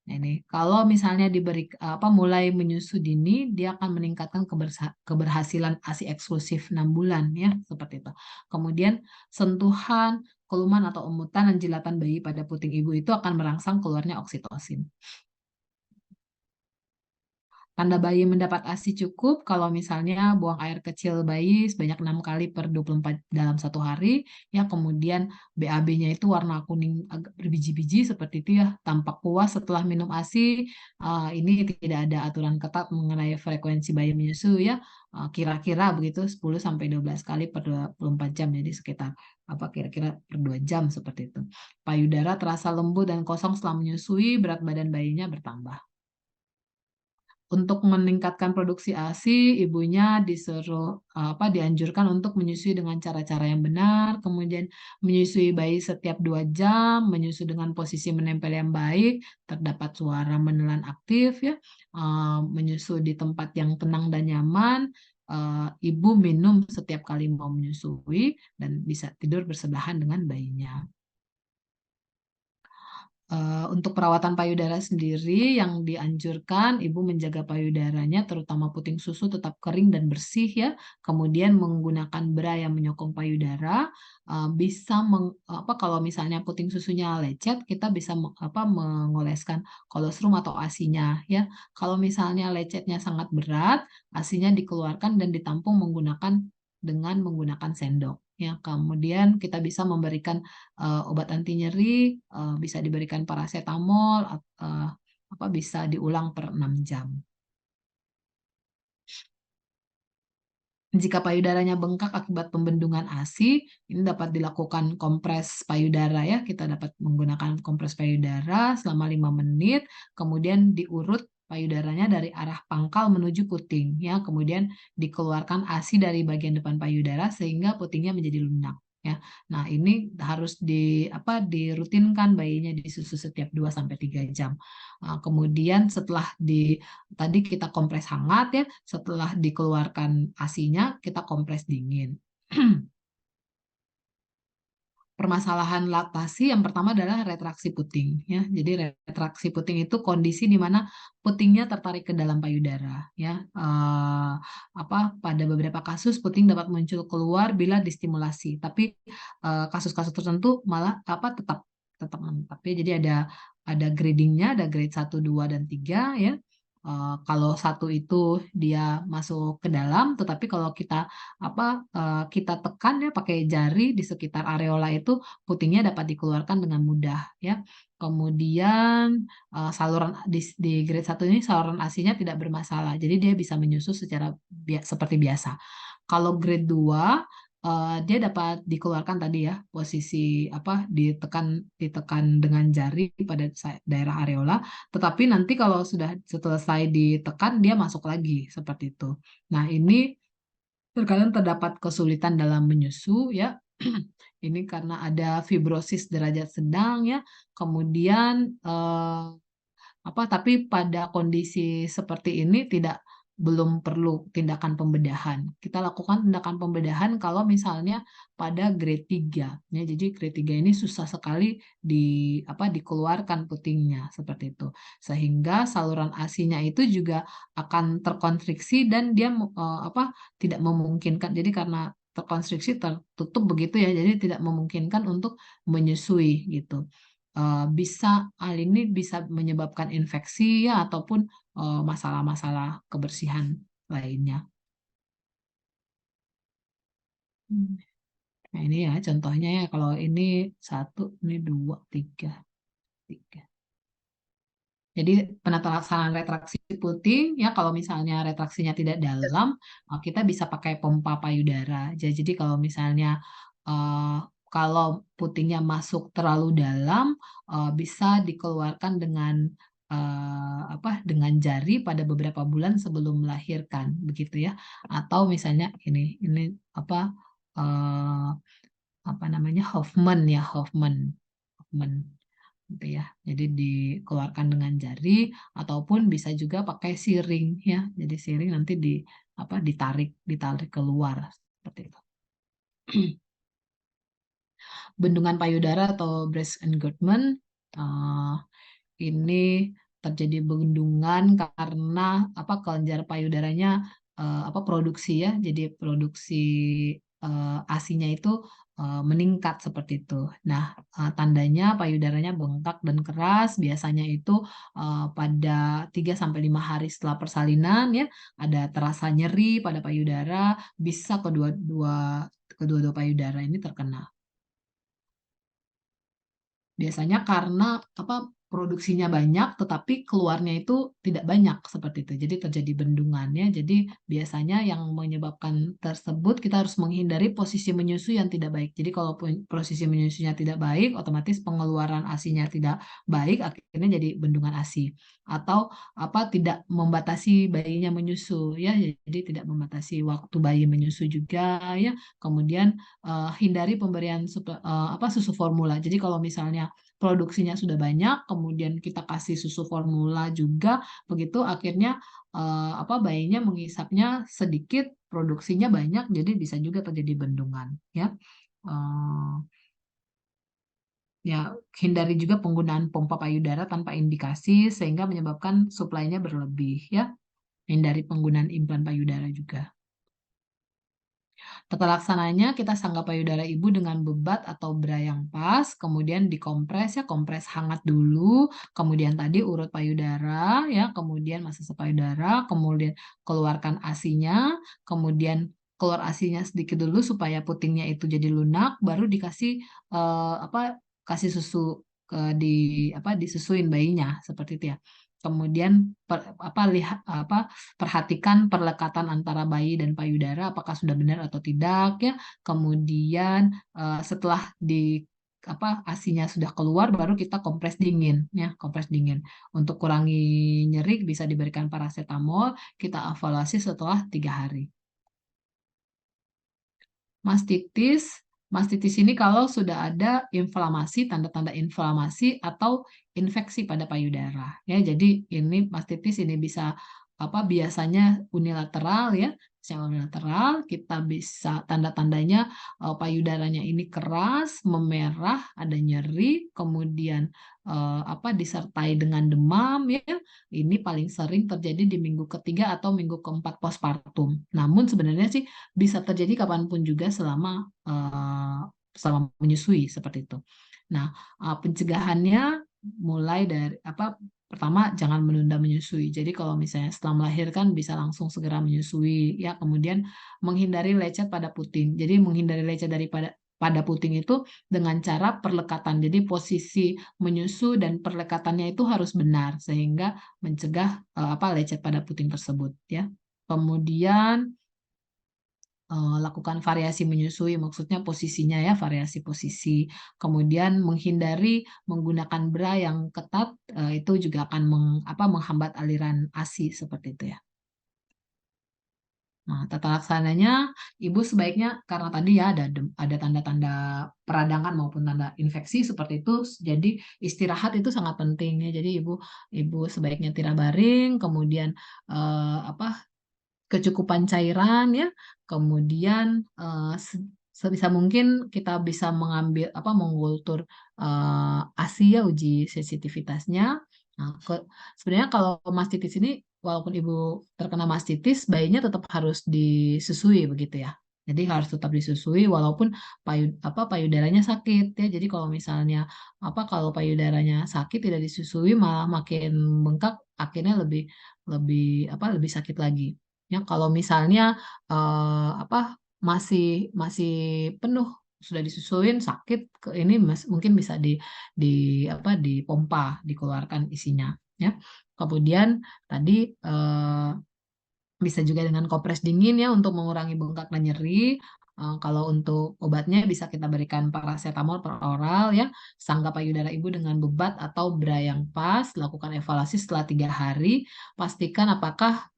Ini kalau misalnya diberi mulai menyusu dini, dia akan meningkatkan keberhasilan ASI eksklusif 6 bulan ya, seperti itu. Kemudian sentuhan, keluman atau emutan dan jilatan bayi pada puting ibu itu akan merangsang keluarnya oksitosin. Tanda bayi mendapat ASI cukup kalau misalnya buang air kecil bayi sebanyak 6 kali per 24 dalam 1 hari, ya. Kemudian BAB-nya itu warna kuning agak berbiji-biji seperti itu ya, tampak puas setelah minum ASI. Ini tidak ada aturan ketat mengenai frekuensi bayi menyusu ya, kira-kira begitu 10-12 kali per 24 jam, jadi sekitar kira-kira per 2 jam seperti itu. Payudara terasa lembut dan kosong setelah menyusui, berat badan bayinya bertambah. Untuk meningkatkan produksi ASI, ibunya dianjurkan untuk menyusui dengan cara-cara yang benar, kemudian menyusui bayi setiap 2 jam, menyusui dengan posisi menempel yang baik, terdapat suara menelan aktif ya, menyusui di tempat yang tenang dan nyaman, ibu minum setiap kali mau menyusui dan bisa tidur bersebelahan dengan bayinya. Untuk perawatan payudara sendiri yang dianjurkan ibu menjaga payudaranya terutama puting susu tetap kering dan bersih ya. Kemudian menggunakan bra yang menyokong payudara, bisa kalau misalnya puting susunya lecet, kita bisa mengoleskan kolostrum atau ASI-nya ya. Kalau misalnya lecetnya sangat berat, ASI-nya dikeluarkan dan ditampung dengan menggunakan sendok ya. Kemudian kita bisa memberikan obat anti nyeri, bisa diberikan paracetamol, bisa diulang per 6 jam. Jika payudaranya bengkak akibat pembendungan ASI, ini dapat dilakukan kompres payudara ya. Kita dapat menggunakan kompres payudara selama 5 menit, kemudian diurut payudaranya dari arah pangkal menuju puting ya. Kemudian dikeluarkan ASI dari bagian depan payudara sehingga putingnya menjadi lunak ya. Nah, ini harus dirutinkan bayinya disusu setiap 2-3 jam. Kemudian setelah tadi kita kompres hangat ya, setelah dikeluarkan ASI-nya kita kompres dingin. Permasalahan laktasi yang pertama adalah retraksi puting ya. Jadi retraksi puting itu kondisi di mana putingnya tertarik ke dalam payudara ya. Pada beberapa kasus puting dapat muncul keluar bila distimulasi, tapi kasus-kasus tertentu malah tetap menetap ya. Jadi ada gradingnya, ada grade 1, 2 dan 3 ya. Kalau 1 itu dia masuk ke dalam, tetapi kalau kita tekan ya pakai jari di sekitar areola itu, putingnya dapat dikeluarkan dengan mudah ya. Kemudian saluran di grade 1 ini saluran ASI-nya tidak bermasalah, jadi dia bisa menyusu seperti biasa. Kalau grade 2 dia dapat dikeluarkan tadi ya, posisi ditekan dengan jari pada daerah areola, tetapi nanti kalau sudah selesai ditekan dia masuk lagi seperti itu. Nah, ini terkadang terdapat kesulitan dalam menyusu ya. Ini karena ada fibrosis derajat sedang ya. Kemudian tapi pada kondisi seperti ini belum perlu tindakan pembedahan. Kita lakukan tindakan pembedahan kalau misalnya pada grade 3 ya. Jadi grade 3 ini susah sekali dikeluarkan putingnya seperti itu. Sehingga saluran ASI-nya itu juga akan terkonstriksi dan dia tidak memungkinkan. Jadi karena terkonstriksi tertutup begitu ya. Jadi tidak memungkinkan untuk menyusui gitu. Hal ini bisa menyebabkan infeksi ya ataupun masalah-masalah kebersihan lainnya. Nah, ini ya contohnya ya, kalau ini 1, ini 2, 3. Jadi penata laksanaan retraksi putih ya, kalau misalnya retraksinya tidak dalam, kita bisa pakai pompa payudara. Jadi kalau misalnya kalau putingnya masuk terlalu dalam, bisa dikeluarkan dengan dengan jari pada beberapa bulan sebelum melahirkan, begitu ya. Atau misalnya ini eh, apa namanya, Hoffman ya, Hoffman gitu ya. Jadi dikeluarkan dengan jari ataupun bisa juga pakai siring ya. Jadi siring nanti ditarik keluar seperti itu. Bendungan payudara atau breast engorgement, ini terjadi bendungan karena kelenjar payudaranya produksi ya. Jadi produksi ASI-nya itu meningkat seperti itu. Nah, tandanya payudaranya bengkak dan keras biasanya itu pada 3-5 hari setelah persalinan ya, ada terasa nyeri pada payudara, bisa kedua-dua payudara ini terkena. Biasanya karena produksinya banyak tetapi keluarnya itu tidak banyak seperti itu. Jadi terjadi bendungannya. Jadi biasanya yang menyebabkan tersebut kita harus menghindari posisi menyusui yang tidak baik. Jadi kalau posisi menyusuinya tidak baik, otomatis pengeluaran ASI-nya tidak baik, akhirnya jadi bendungan ASI. Atau tidak membatasi bayinya menyusu ya. Jadi tidak membatasi waktu bayi menyusu juga ya. Kemudian hindari pemberian susu formula. Jadi kalau misalnya produksinya sudah banyak, kemudian kita kasih susu formula juga, begitu akhirnya bayinya mengisapnya sedikit, produksinya banyak, jadi bisa juga terjadi bendungan ya. Ya, hindari juga penggunaan pompa payudara tanpa indikasi sehingga menyebabkan suplainya berlebih ya. Hindari penggunaan implan payudara juga. Tata laksananya kita sanggah payudara ibu dengan bebat atau bra yang pas, kemudian dikompres ya, kompres hangat dulu, kemudian tadi urut payudara ya, kemudian masuk payudara, kemudian keluarkan ASI-nya, kemudian keluar ASI-nya sedikit dulu supaya putingnya itu jadi lunak, baru dikasih kasih susu disusuin bayinya seperti itu ya. Kemudian perhatikan perlekatan antara bayi dan payudara apakah sudah benar atau tidak ya. Kemudian setelah ASI-nya sudah keluar baru kita kompres dingin ya, kompres dingin. Untuk kurangi nyeri bisa diberikan paracetamol, kita evaluasi setelah 3 hari. Mastitis ini kalau sudah ada inflamasi, tanda-tanda inflamasi atau infeksi pada payudara ya. Jadi ini mastitis ini bisa biasanya unilateral ya. Secara unilateral kita bisa tanda-tandanya payudaranya ini keras, memerah, ada nyeri, kemudian disertai dengan demam ya. Ini paling sering terjadi di minggu ketiga atau minggu keempat postpartum. Namun sebenarnya sih bisa terjadi kapanpun juga selama menyusui seperti itu. Nah, pencegahannya mulai dari pertama jangan menunda menyusui. Jadi kalau misalnya setelah melahirkan bisa langsung segera menyusui ya. Kemudian menghindari lecet pada puting. Jadi menghindari lecet pada puting itu dengan cara perlekatan. Jadi posisi menyusu dan perlekatannya itu harus benar sehingga mencegah lecet pada puting tersebut ya. Kemudian lakukan variasi menyusui, maksudnya posisinya ya, variasi posisi. Kemudian menghindari menggunakan bra yang ketat, itu juga akan menghambat aliran ASI seperti itu ya. Nah, tata laksananya ibu sebaiknya karena tadi ya ada tanda-tanda peradangan maupun tanda infeksi seperti itu, jadi istirahat itu sangat penting ya. Jadi ibu sebaiknya tidur baring, kemudian kecukupan cairan ya, kemudian sebisa mungkin kita bisa mengambil mengkultur ASI ya, uji sensitivitasnya. Nah, sebenarnya kalau mastitis ini walaupun ibu terkena mastitis, bayinya tetap harus disusui begitu ya. Jadi harus tetap disusui walaupun payudaranya sakit ya. Jadi kalau misalnya kalau payudaranya sakit tidak disusui malah makin bengkak, akhirnya lebih sakit lagi. Ya, kalau misalnya masih penuh sudah disusuin sakit ini mungkin bisa dipompa dikeluarkan isinya. ya. Kemudian tadi bisa juga dengan kompres dingin ya untuk mengurangi bengkak dan nyeri. Kalau untuk obatnya bisa kita berikan paracetamol per oral ya. Sangga payudara ibu dengan bebat atau bra yang pas. Lakukan evaluasi setelah 3 hari. Pastikan apakah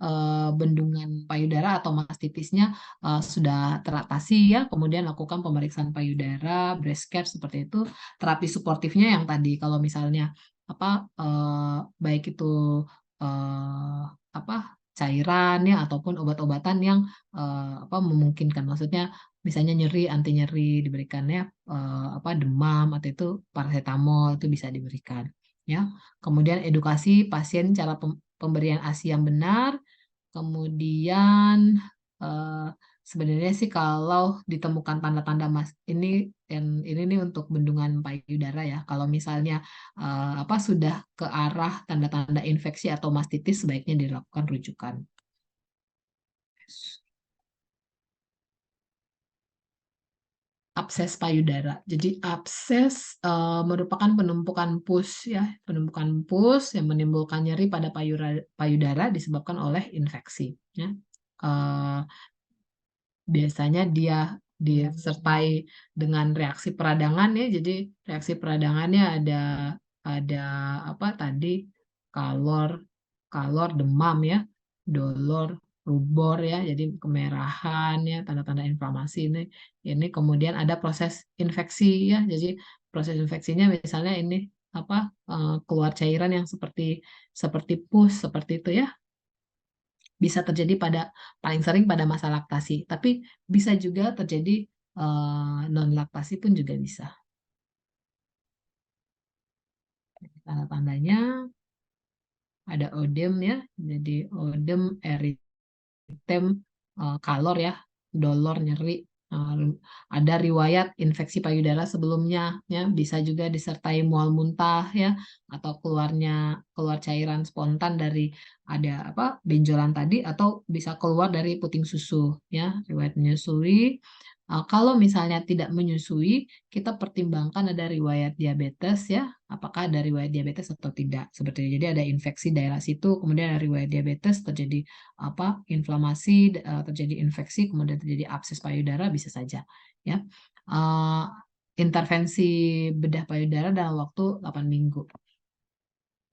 bendungan payudara atau mastitisnya sudah teratasi ya. Kemudian lakukan pemeriksaan payudara, breast care seperti itu. Terapi suportifnya yang tadi kalau misalnya baik itu cairan ya ataupun obat-obatan yang memungkinkan, maksudnya misalnya nyeri, anti nyeri diberikan ya, demam atau itu paracetamol itu bisa diberikan ya. Kemudian edukasi pasien cara pemberian ASI yang benar. Kemudian sebenarnya sih kalau ditemukan tanda-tanda ini nih untuk bendungan payudara ya. Kalau misalnya sudah ke arah tanda-tanda infeksi atau mastitis, sebaiknya dilakukan rujukan. Abses payudara. Jadi abses merupakan penumpukan pus ya, penumpukan pus yang menimbulkan nyeri pada payudara disebabkan oleh infeksi ya. Biasanya dia disertai dengan reaksi peradangan ya. Jadi reaksi peradangannya ada kalor, demam ya, dolor, rubor ya, jadi kemerahan ya, tanda-tanda inflamasi ini kemudian ada proses infeksi ya. Jadi proses infeksinya misalnya ini keluar cairan yang seperti pus seperti itu ya. Bisa terjadi paling sering pada masa laktasi, tapi bisa juga terjadi non laktasi pun juga bisa. Tanda-tandanya ada odem ya, jadi odem, eritem, kalor ya, dolor, nyeri. Ada riwayat infeksi payudara sebelumnya ya, bisa juga disertai mual muntah ya, atau keluar cairan spontan dari ada benjolan tadi, atau bisa keluar dari puting susu ya, riwayat menyusui. Kalau misalnya tidak menyusui, kita pertimbangkan ada riwayat diabetes ya, apakah ada riwayat diabetes atau tidak. Seperti itu. Jadi ada infeksi daerah situ, kemudian ada riwayat diabetes, terjadi inflamasi, terjadi infeksi, kemudian terjadi abses payudara, bisa saja ya. Intervensi bedah payudara dalam waktu 8 minggu.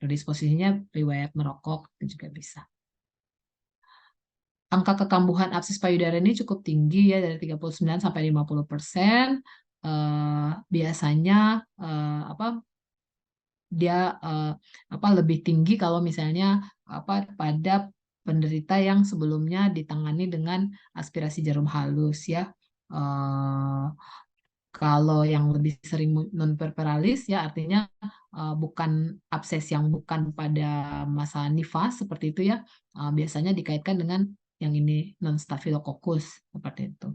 Predisposisinya riwayat merokok itu juga bisa. Angka kekambuhan abses payudara ini cukup tinggi ya, dari 39 sampai 50%. Biasanya dia lebih tinggi kalau misalnya pada penderita yang sebelumnya ditangani dengan aspirasi jarum halus ya. Kalau yang lebih sering nonperperalis ya, artinya bukan abses yang bukan pada masa nifas seperti itu ya, biasanya dikaitkan dengan yang ini non-staphylococcus seperti itu.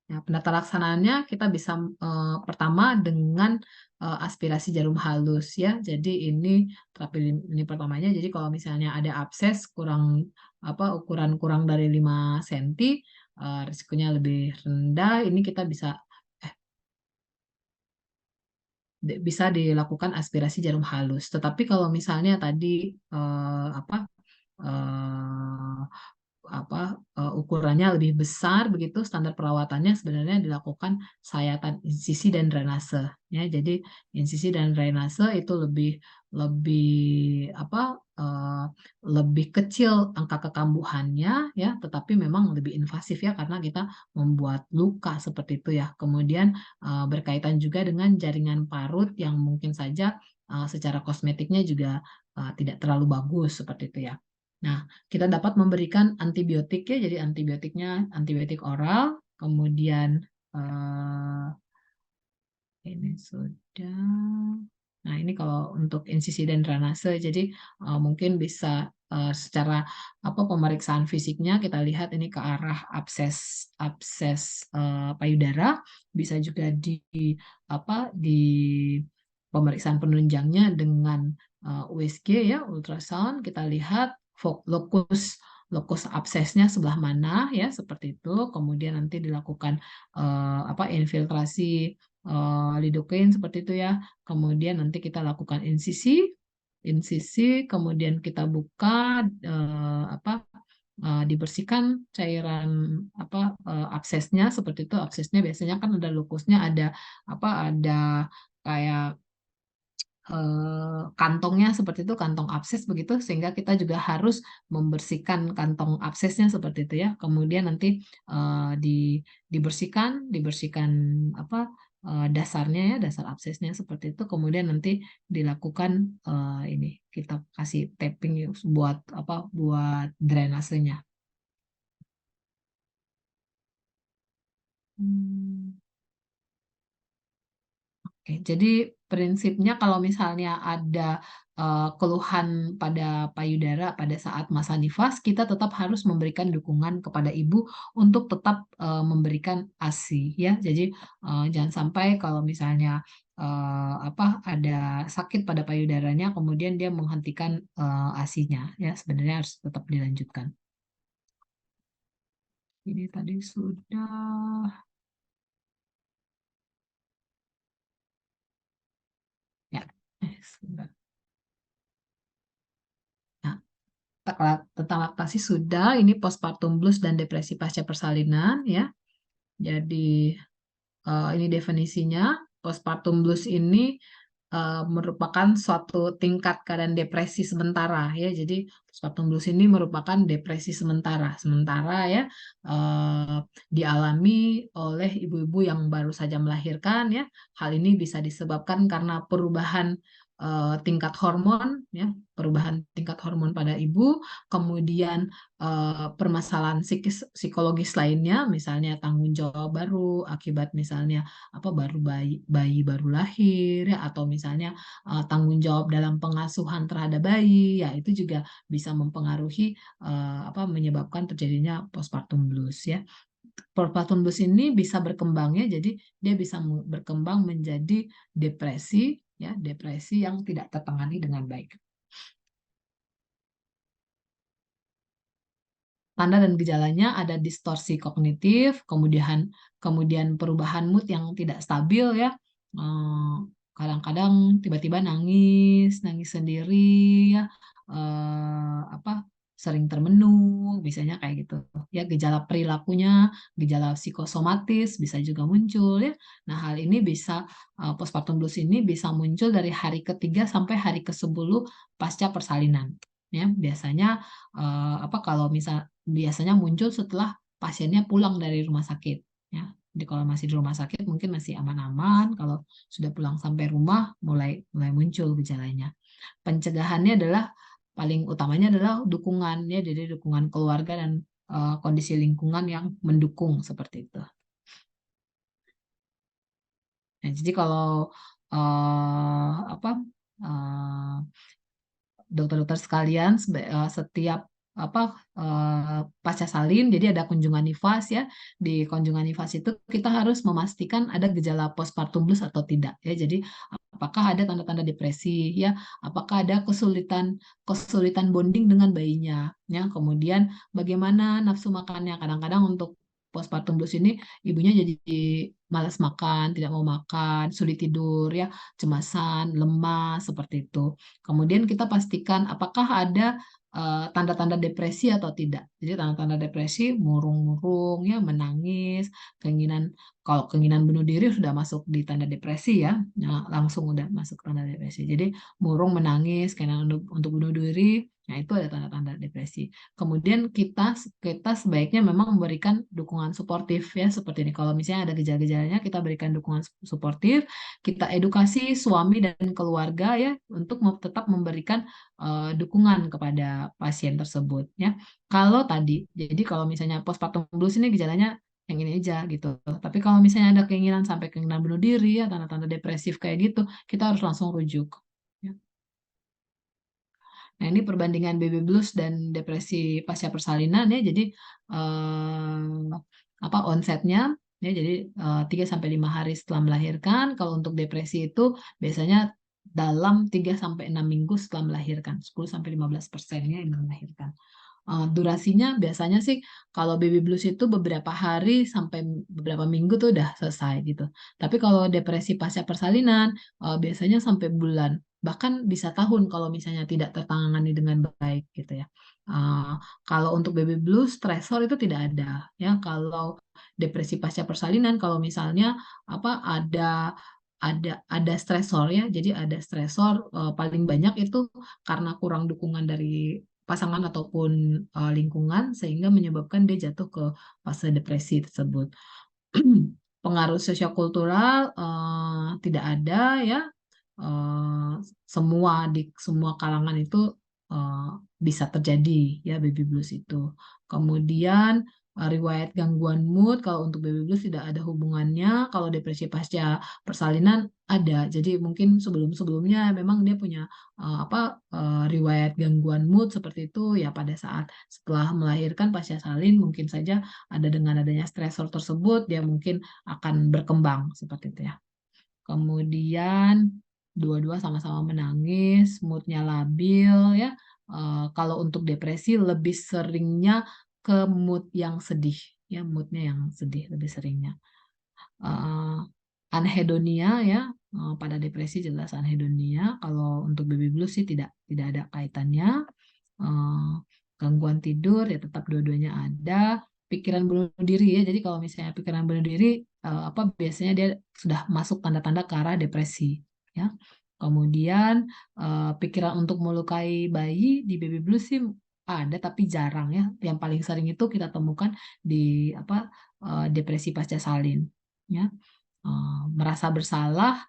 Ya, penata laksanaannya kita bisa pertama dengan aspirasi jarum halus ya. Jadi ini terapi ini pertamanya. Jadi kalau misalnya ada abses ukuran kurang dari 5 cm, risikonya lebih rendah. Ini kita bisa dilakukan aspirasi jarum halus. Tetapi kalau misalnya tadi ukurannya lebih besar begitu, standar perawatannya sebenarnya dilakukan sayatan insisi dan drainase ya. Jadi insisi dan drainase itu lebih kecil angka kekambuhannya ya, tetapi memang lebih invasif ya, karena kita membuat luka seperti itu ya. Kemudian berkaitan juga dengan jaringan parut yang mungkin saja secara kosmetiknya juga tidak terlalu bagus seperti itu ya. Nah, kita dapat memberikan antibiotik ya, jadi antibiotiknya antibiotik oral, kemudian ini sudah. Nah, ini kalau untuk insisi dan drainase, jadi mungkin bisa secara pemeriksaan fisiknya kita lihat ini ke arah abses payudara, bisa juga di pemeriksaan penunjangnya dengan USG ya, ultrasound, kita lihat lokus absesnya sebelah mana ya, seperti itu. Kemudian nanti dilakukan infiltrasi lidocaine seperti itu ya. Kemudian nanti kita lakukan insisi, kemudian kita buka dibersihkan cairan absesnya seperti itu. Absesnya biasanya kan ada lukusnya, ada kayak kantongnya seperti itu, kantong abses begitu, sehingga kita juga harus membersihkan kantong absesnya seperti itu ya. Kemudian nanti dibersihkan dasarnya ya, dasar absesnya seperti itu. Kemudian nanti dilakukan kita kasih tapping buat drainasenya. Oke, jadi prinsipnya kalau misalnya ada keluhan pada payudara pada saat masa nifas, kita tetap harus memberikan dukungan kepada ibu untuk tetap memberikan ASI ya. Jadi jangan sampai kalau misalnya ada sakit pada payudaranya, kemudian dia menghentikan ASI-nya ya. Sebenarnya harus tetap dilanjutkan. Ini tadi sudah. Ya, sebentar. Nah, tentang laktasi sudah, ini postpartum blues dan depresi pasca persalinan ya. Jadi ini definisinya, postpartum blues ini merupakan suatu tingkat keadaan depresi sementara ya. Jadi postpartum blues ini merupakan depresi sementara ya, dialami oleh ibu-ibu yang baru saja melahirkan ya. Hal ini bisa disebabkan karena perubahan tingkat hormon ya, perubahan tingkat hormon pada ibu, kemudian permasalahan psikologis lainnya, misalnya tanggung jawab baru akibat misalnya bayi baru lahir ya, atau misalnya tanggung jawab dalam pengasuhan terhadap bayi ya, itu juga bisa mempengaruhi menyebabkan terjadinya postpartum blues ya. Postpartum blues ini bisa berkembang ya, jadi dia bisa berkembang menjadi depresi ya, depresi yang tidak tertangani dengan baik. Tanda dan gejalanya ada distorsi kognitif, kemudian perubahan mood yang tidak stabil ya. Kadang-kadang tiba-tiba nangis sendiri ya. Sering termenung, misalnya kayak gitu. Ya, gejala perilakunya, gejala psikosomatis bisa juga muncul ya. Nah, hal ini bisa postpartum blues ini bisa muncul dari hari ke-3 sampai hari ke-10 pasca persalinan. Ya, biasanya kalau biasanya muncul setelah pasiennya pulang dari rumah sakit ya. Jadi kalau masih di rumah sakit mungkin masih aman-aman, kalau sudah pulang sampai rumah mulai muncul gejalanya. Pencegahannya adalah paling utamanya adalah dukungan ya, jadi dukungan keluarga dan kondisi lingkungan yang mendukung seperti itu. Nah, jadi kalau dokter-dokter sekalian, setiap pasca salin, jadi ada kunjungan nifas ya. Di kunjungan nifas itu kita harus memastikan ada gejala postpartum blues atau tidak ya. Jadi apakah ada tanda-tanda depresi ya, apakah ada kesulitan bonding dengan bayinya ya. Kemudian bagaimana nafsu makannya. Kadang-kadang untuk postpartum blues ini ibunya jadi malas makan, tidak mau makan, sulit tidur ya, cemasan, lemas seperti itu. Kemudian kita pastikan apakah ada tanda-tanda depresi atau tidak. Jadi tanda-tanda depresi, murung-murung ya, menangis, kalau keinginan bunuh diri sudah masuk di tanda depresi ya, nah, langsung udah masuk tanda depresi. Jadi murung, menangis, keinginan untuk bunuh diri, nah itu ada tanda-tanda depresi. Kemudian kita sebaiknya memang memberikan dukungan suportif ya, seperti ini. Kalau misalnya ada gejala-gejalanya, kita berikan dukungan suportif, kita edukasi suami dan keluarga ya untuk tetap memberikan dukungan kepada pasien tersebut ya. Jadi kalau misalnya postpartum blues ini gejalanya yang ini aja gitu. Tapi kalau misalnya ada sampai keinginan bunuh diri ya, tanda-tanda depresif kayak gitu, kita harus langsung rujuk. Ya. Nah, ini perbandingan baby blues dan depresi pasca persalinan ya. Jadi onsetnya ya, jadi 3-5 hari setelah melahirkan. Kalau untuk depresi itu biasanya dalam 3-6 minggu setelah melahirkan, 10-15%-nya yang melahirkan. Durasinya biasanya sih kalau baby blues itu beberapa hari sampai beberapa minggu tuh udah selesai gitu. Tapi kalau depresi pasca persalinan biasanya sampai bulan, bahkan bisa tahun kalau misalnya tidak tertangani dengan baik gitu ya. Uh, Kalau untuk baby blues, stresor itu tidak ada ya. Kalau depresi pasca persalinan, kalau misalnya apa ada stresor ya. Jadi ada stresor paling banyak itu karena kurang dukungan dari pasangan ataupun lingkungan sehingga menyebabkan dia jatuh ke fase depresi tersebut. Pengaruh sosiokultural tidak ada ya. Eh, semua kalangan itu eh, bisa terjadi ya baby blues itu. Kemudian riwayat gangguan mood kalau untuk baby blues tidak ada hubungannya. Kalau depresi pasca persalinan ada. Jadi mungkin sebelum-sebelumnya memang dia punya riwayat gangguan mood seperti itu ya pada saat setelah melahirkan pasca salin mungkin saja ada dengan adanya stresor tersebut dia mungkin akan berkembang seperti itu ya. Kemudian dua-dua sama-sama menangis, moodnya labil ya. Kalau untuk depresi lebih seringnya ke mood yang sedih ya, moodnya yang sedih lebih seringnya. Uh, Anhedonia ya, pada depresi jelas anhedonia. Kalau untuk baby blues sih tidak ada kaitannya. Uh, Gangguan tidur ya tetap dua-duanya ada. Pikiran bunuh diri ya. Jadi kalau misalnya pikiran bunuh diri biasanya dia sudah masuk tanda-tanda ke arah depresi ya. Kemudian pikiran untuk melukai bayi di baby blues sih ada tapi jarang ya. Yang paling sering itu kita temukan di depresi pasca salin ya. Merasa bersalah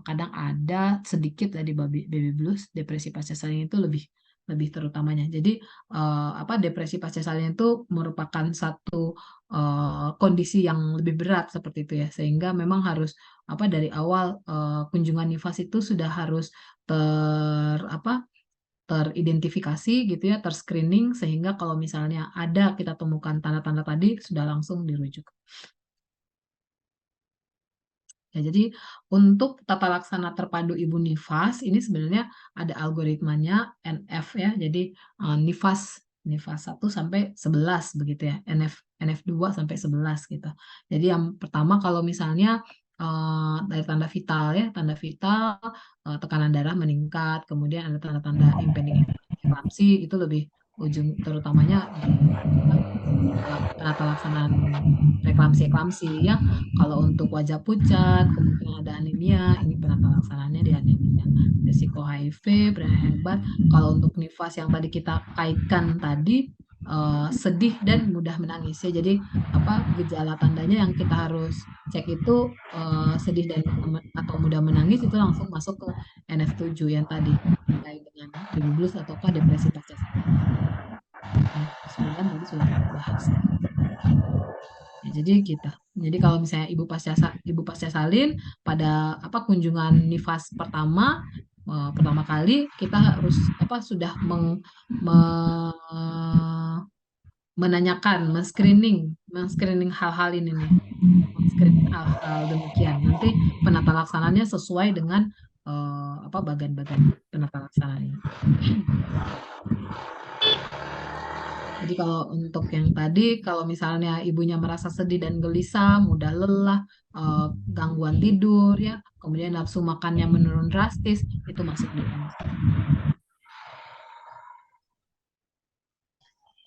kadang ada sedikit di baby blues. Depresi pasca salin itu lebih terutamanya. Jadi depresi pasca salin itu merupakan satu kondisi yang lebih berat seperti itu ya, sehingga memang harus dari awal kunjungan nifas itu sudah harus teridentifikasi gitu ya, terscreening sehingga kalau misalnya ada kita temukan tanda-tanda tadi sudah langsung dirujuk. Ya, jadi untuk tata laksana terpadu ibu nifas ini sebenarnya ada algoritmanya NF ya. Jadi nifas 1 sampai 11 begitu ya. NF 2 sampai 11 gitu. Jadi yang pertama kalau misalnya dari tanda vital ya, tanda vital tekanan darah meningkat, kemudian ada tanda-tanda impending eklamsi itu lebih ujung terutamanya di penata laksanaan reklamsi ya. Kalau untuk wajah pucat, kemungkinan ada anemia, ini penata laksanaannya di anemia. Risiko HIV, berani hebat. Kalau untuk nifas yang tadi kita kaitkan tadi, sedih dan mudah menangis ya. Jadi gejala tandanya yang kita harus cek itu sedih dan atau mudah menangis itu langsung masuk ke NF7 yang tadi terkait dengan baby blues ataukah depresi pasca salin. NF9 tadi sudah kita bahas. Ya, jadi gitu. Jadi kalau misalnya ibu pasca salin pada kunjungan nifas pertama kali kita harus sudah menanyakan, men-screening hal-hal ini nih. Men-screening hal-hal demikian. Nanti penata laksananya sesuai dengan bagian-bagian penata laksananya. Jadi kalau untuk yang tadi, kalau misalnya ibunya merasa sedih dan gelisah, mudah lelah, gangguan tidur, ya, kemudian nafsu makannya menurun drastis, itu masuk di NF.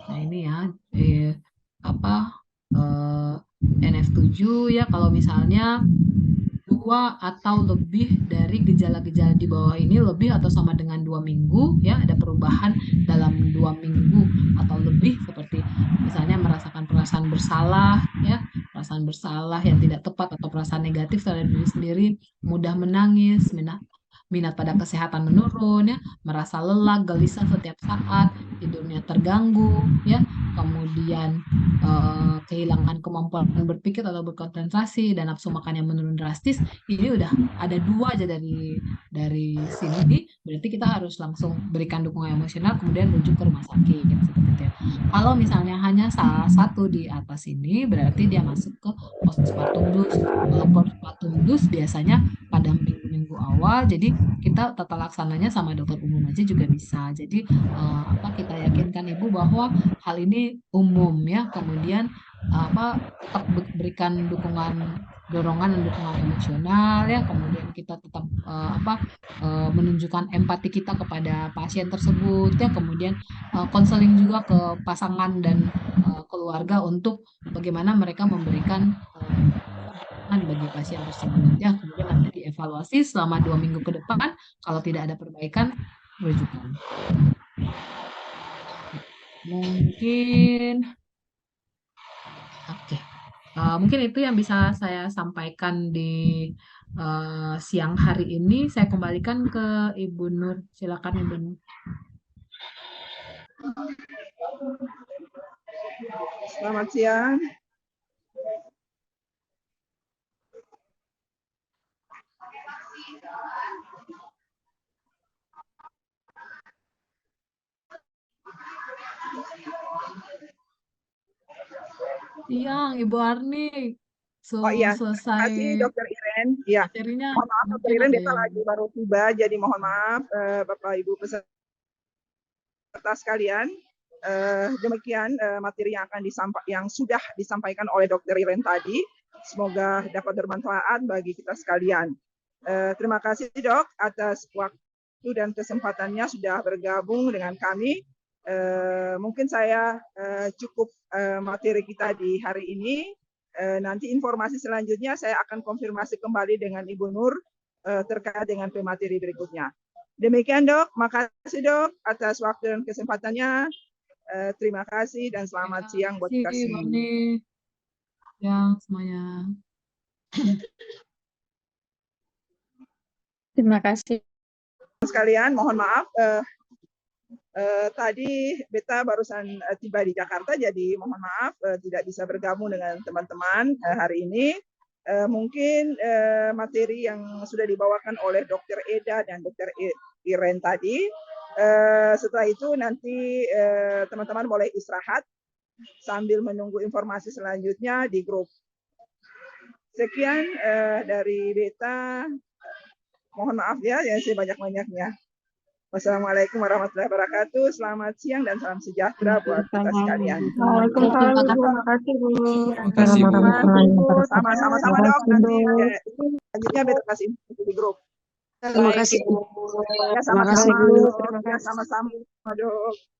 Nah ini ya, NF7 ya, kalau misalnya 2 atau lebih dari gejala-gejala di bawah ini lebih atau sama dengan 2 minggu ya, ada perubahan dalam 2 minggu atau lebih seperti misalnya merasakan perasaan bersalah ya, perasaan bersalah yang tidak tepat atau perasaan negatif terhadap diri sendiri, mudah menangis, minat pada kesehatan menurun ya, merasa lelah, gelisah setiap saat, tidurnya terganggu ya, kemudian kehilangan kemampuan berpikir atau berkonsentrasi dan nafsu makan yang menurun drastis. Ini udah ada 2 aja dari sini, berarti kita harus langsung berikan dukungan emosional kemudian rujuk ke rumah sakit ya, seperti itu ya. Kalau misalnya hanya salah satu di atas ini berarti dia masuk ke postpartum blues. Kalau postpartum blues biasanya pada minggu-minggu awal, jadi kita tata laksananya sama dokter umum aja juga bisa. Jadi kita yakin meyakinkan Ibu bahwa hal ini umum ya, kemudian tetap berikan dorongan dan dukungan emosional ya, kemudian kita tetap menunjukkan empati kita kepada pasien tersebut ya, kemudian konseling juga ke pasangan dan keluarga untuk bagaimana mereka memberikan dukungan bagi pasien tersebut ya, kemudian nanti dievaluasi selama 2 minggu ke depan, kalau tidak ada perbaikan rujukan. Mungkin oke. Mungkin itu yang bisa saya sampaikan di siang hari ini. Saya kembalikan ke Ibu Nur. Silakan Ibu Nur. Selamat siang. Siang Ibu Arni. Oh iya, terima Selesai kasih Dr. Iren. Iya, materinya. mohon maaf Dr. Mungkin Iren, ada Beta yang lagi baru tiba, jadi mohon maaf Bapak Ibu peserta sekalian. Demikian materi yang sudah disampaikan oleh Dr. Iren tadi. Semoga dapat bermanfaat bagi kita sekalian. Terima kasih Dok atas waktu dan kesempatannya sudah bergabung dengan kami. Mungkin saya cukup materi kita di hari ini. Nanti informasi selanjutnya saya akan konfirmasi kembali dengan Ibu Nur terkait dengan pemateri berikutnya. Demikian Dok, makasih Dok atas waktu dan kesempatannya. Terima kasih dan selamat siang buat kita semua. Yang semuanya. Terima kasih. Sekalian, mohon maaf. Tadi Beta barusan tiba di Jakarta, jadi mohon maaf tidak bisa bergabung dengan teman-teman hari ini. Mungkin materi yang sudah dibawakan oleh Dr. Eda dan Dr. Iren tadi. Setelah itu nanti teman-teman boleh istirahat sambil menunggu informasi selanjutnya di grup. Sekian dari Beta. Mohon maaf ya, yang sebanyak-banyaknya. Wassalamualaikum warahmatullahi wabarakatuh. Selamat siang dan salam sejahtera buat kita sekalian. Waalaikumsalam. Terima kasih Bu. Terima kasih Bu. Sama-sama Dok. Nanti selanjutnya Beta kasih info di grup. Terima kasih Bu. Ya, Terima kasih Bu. sama-sama Dok.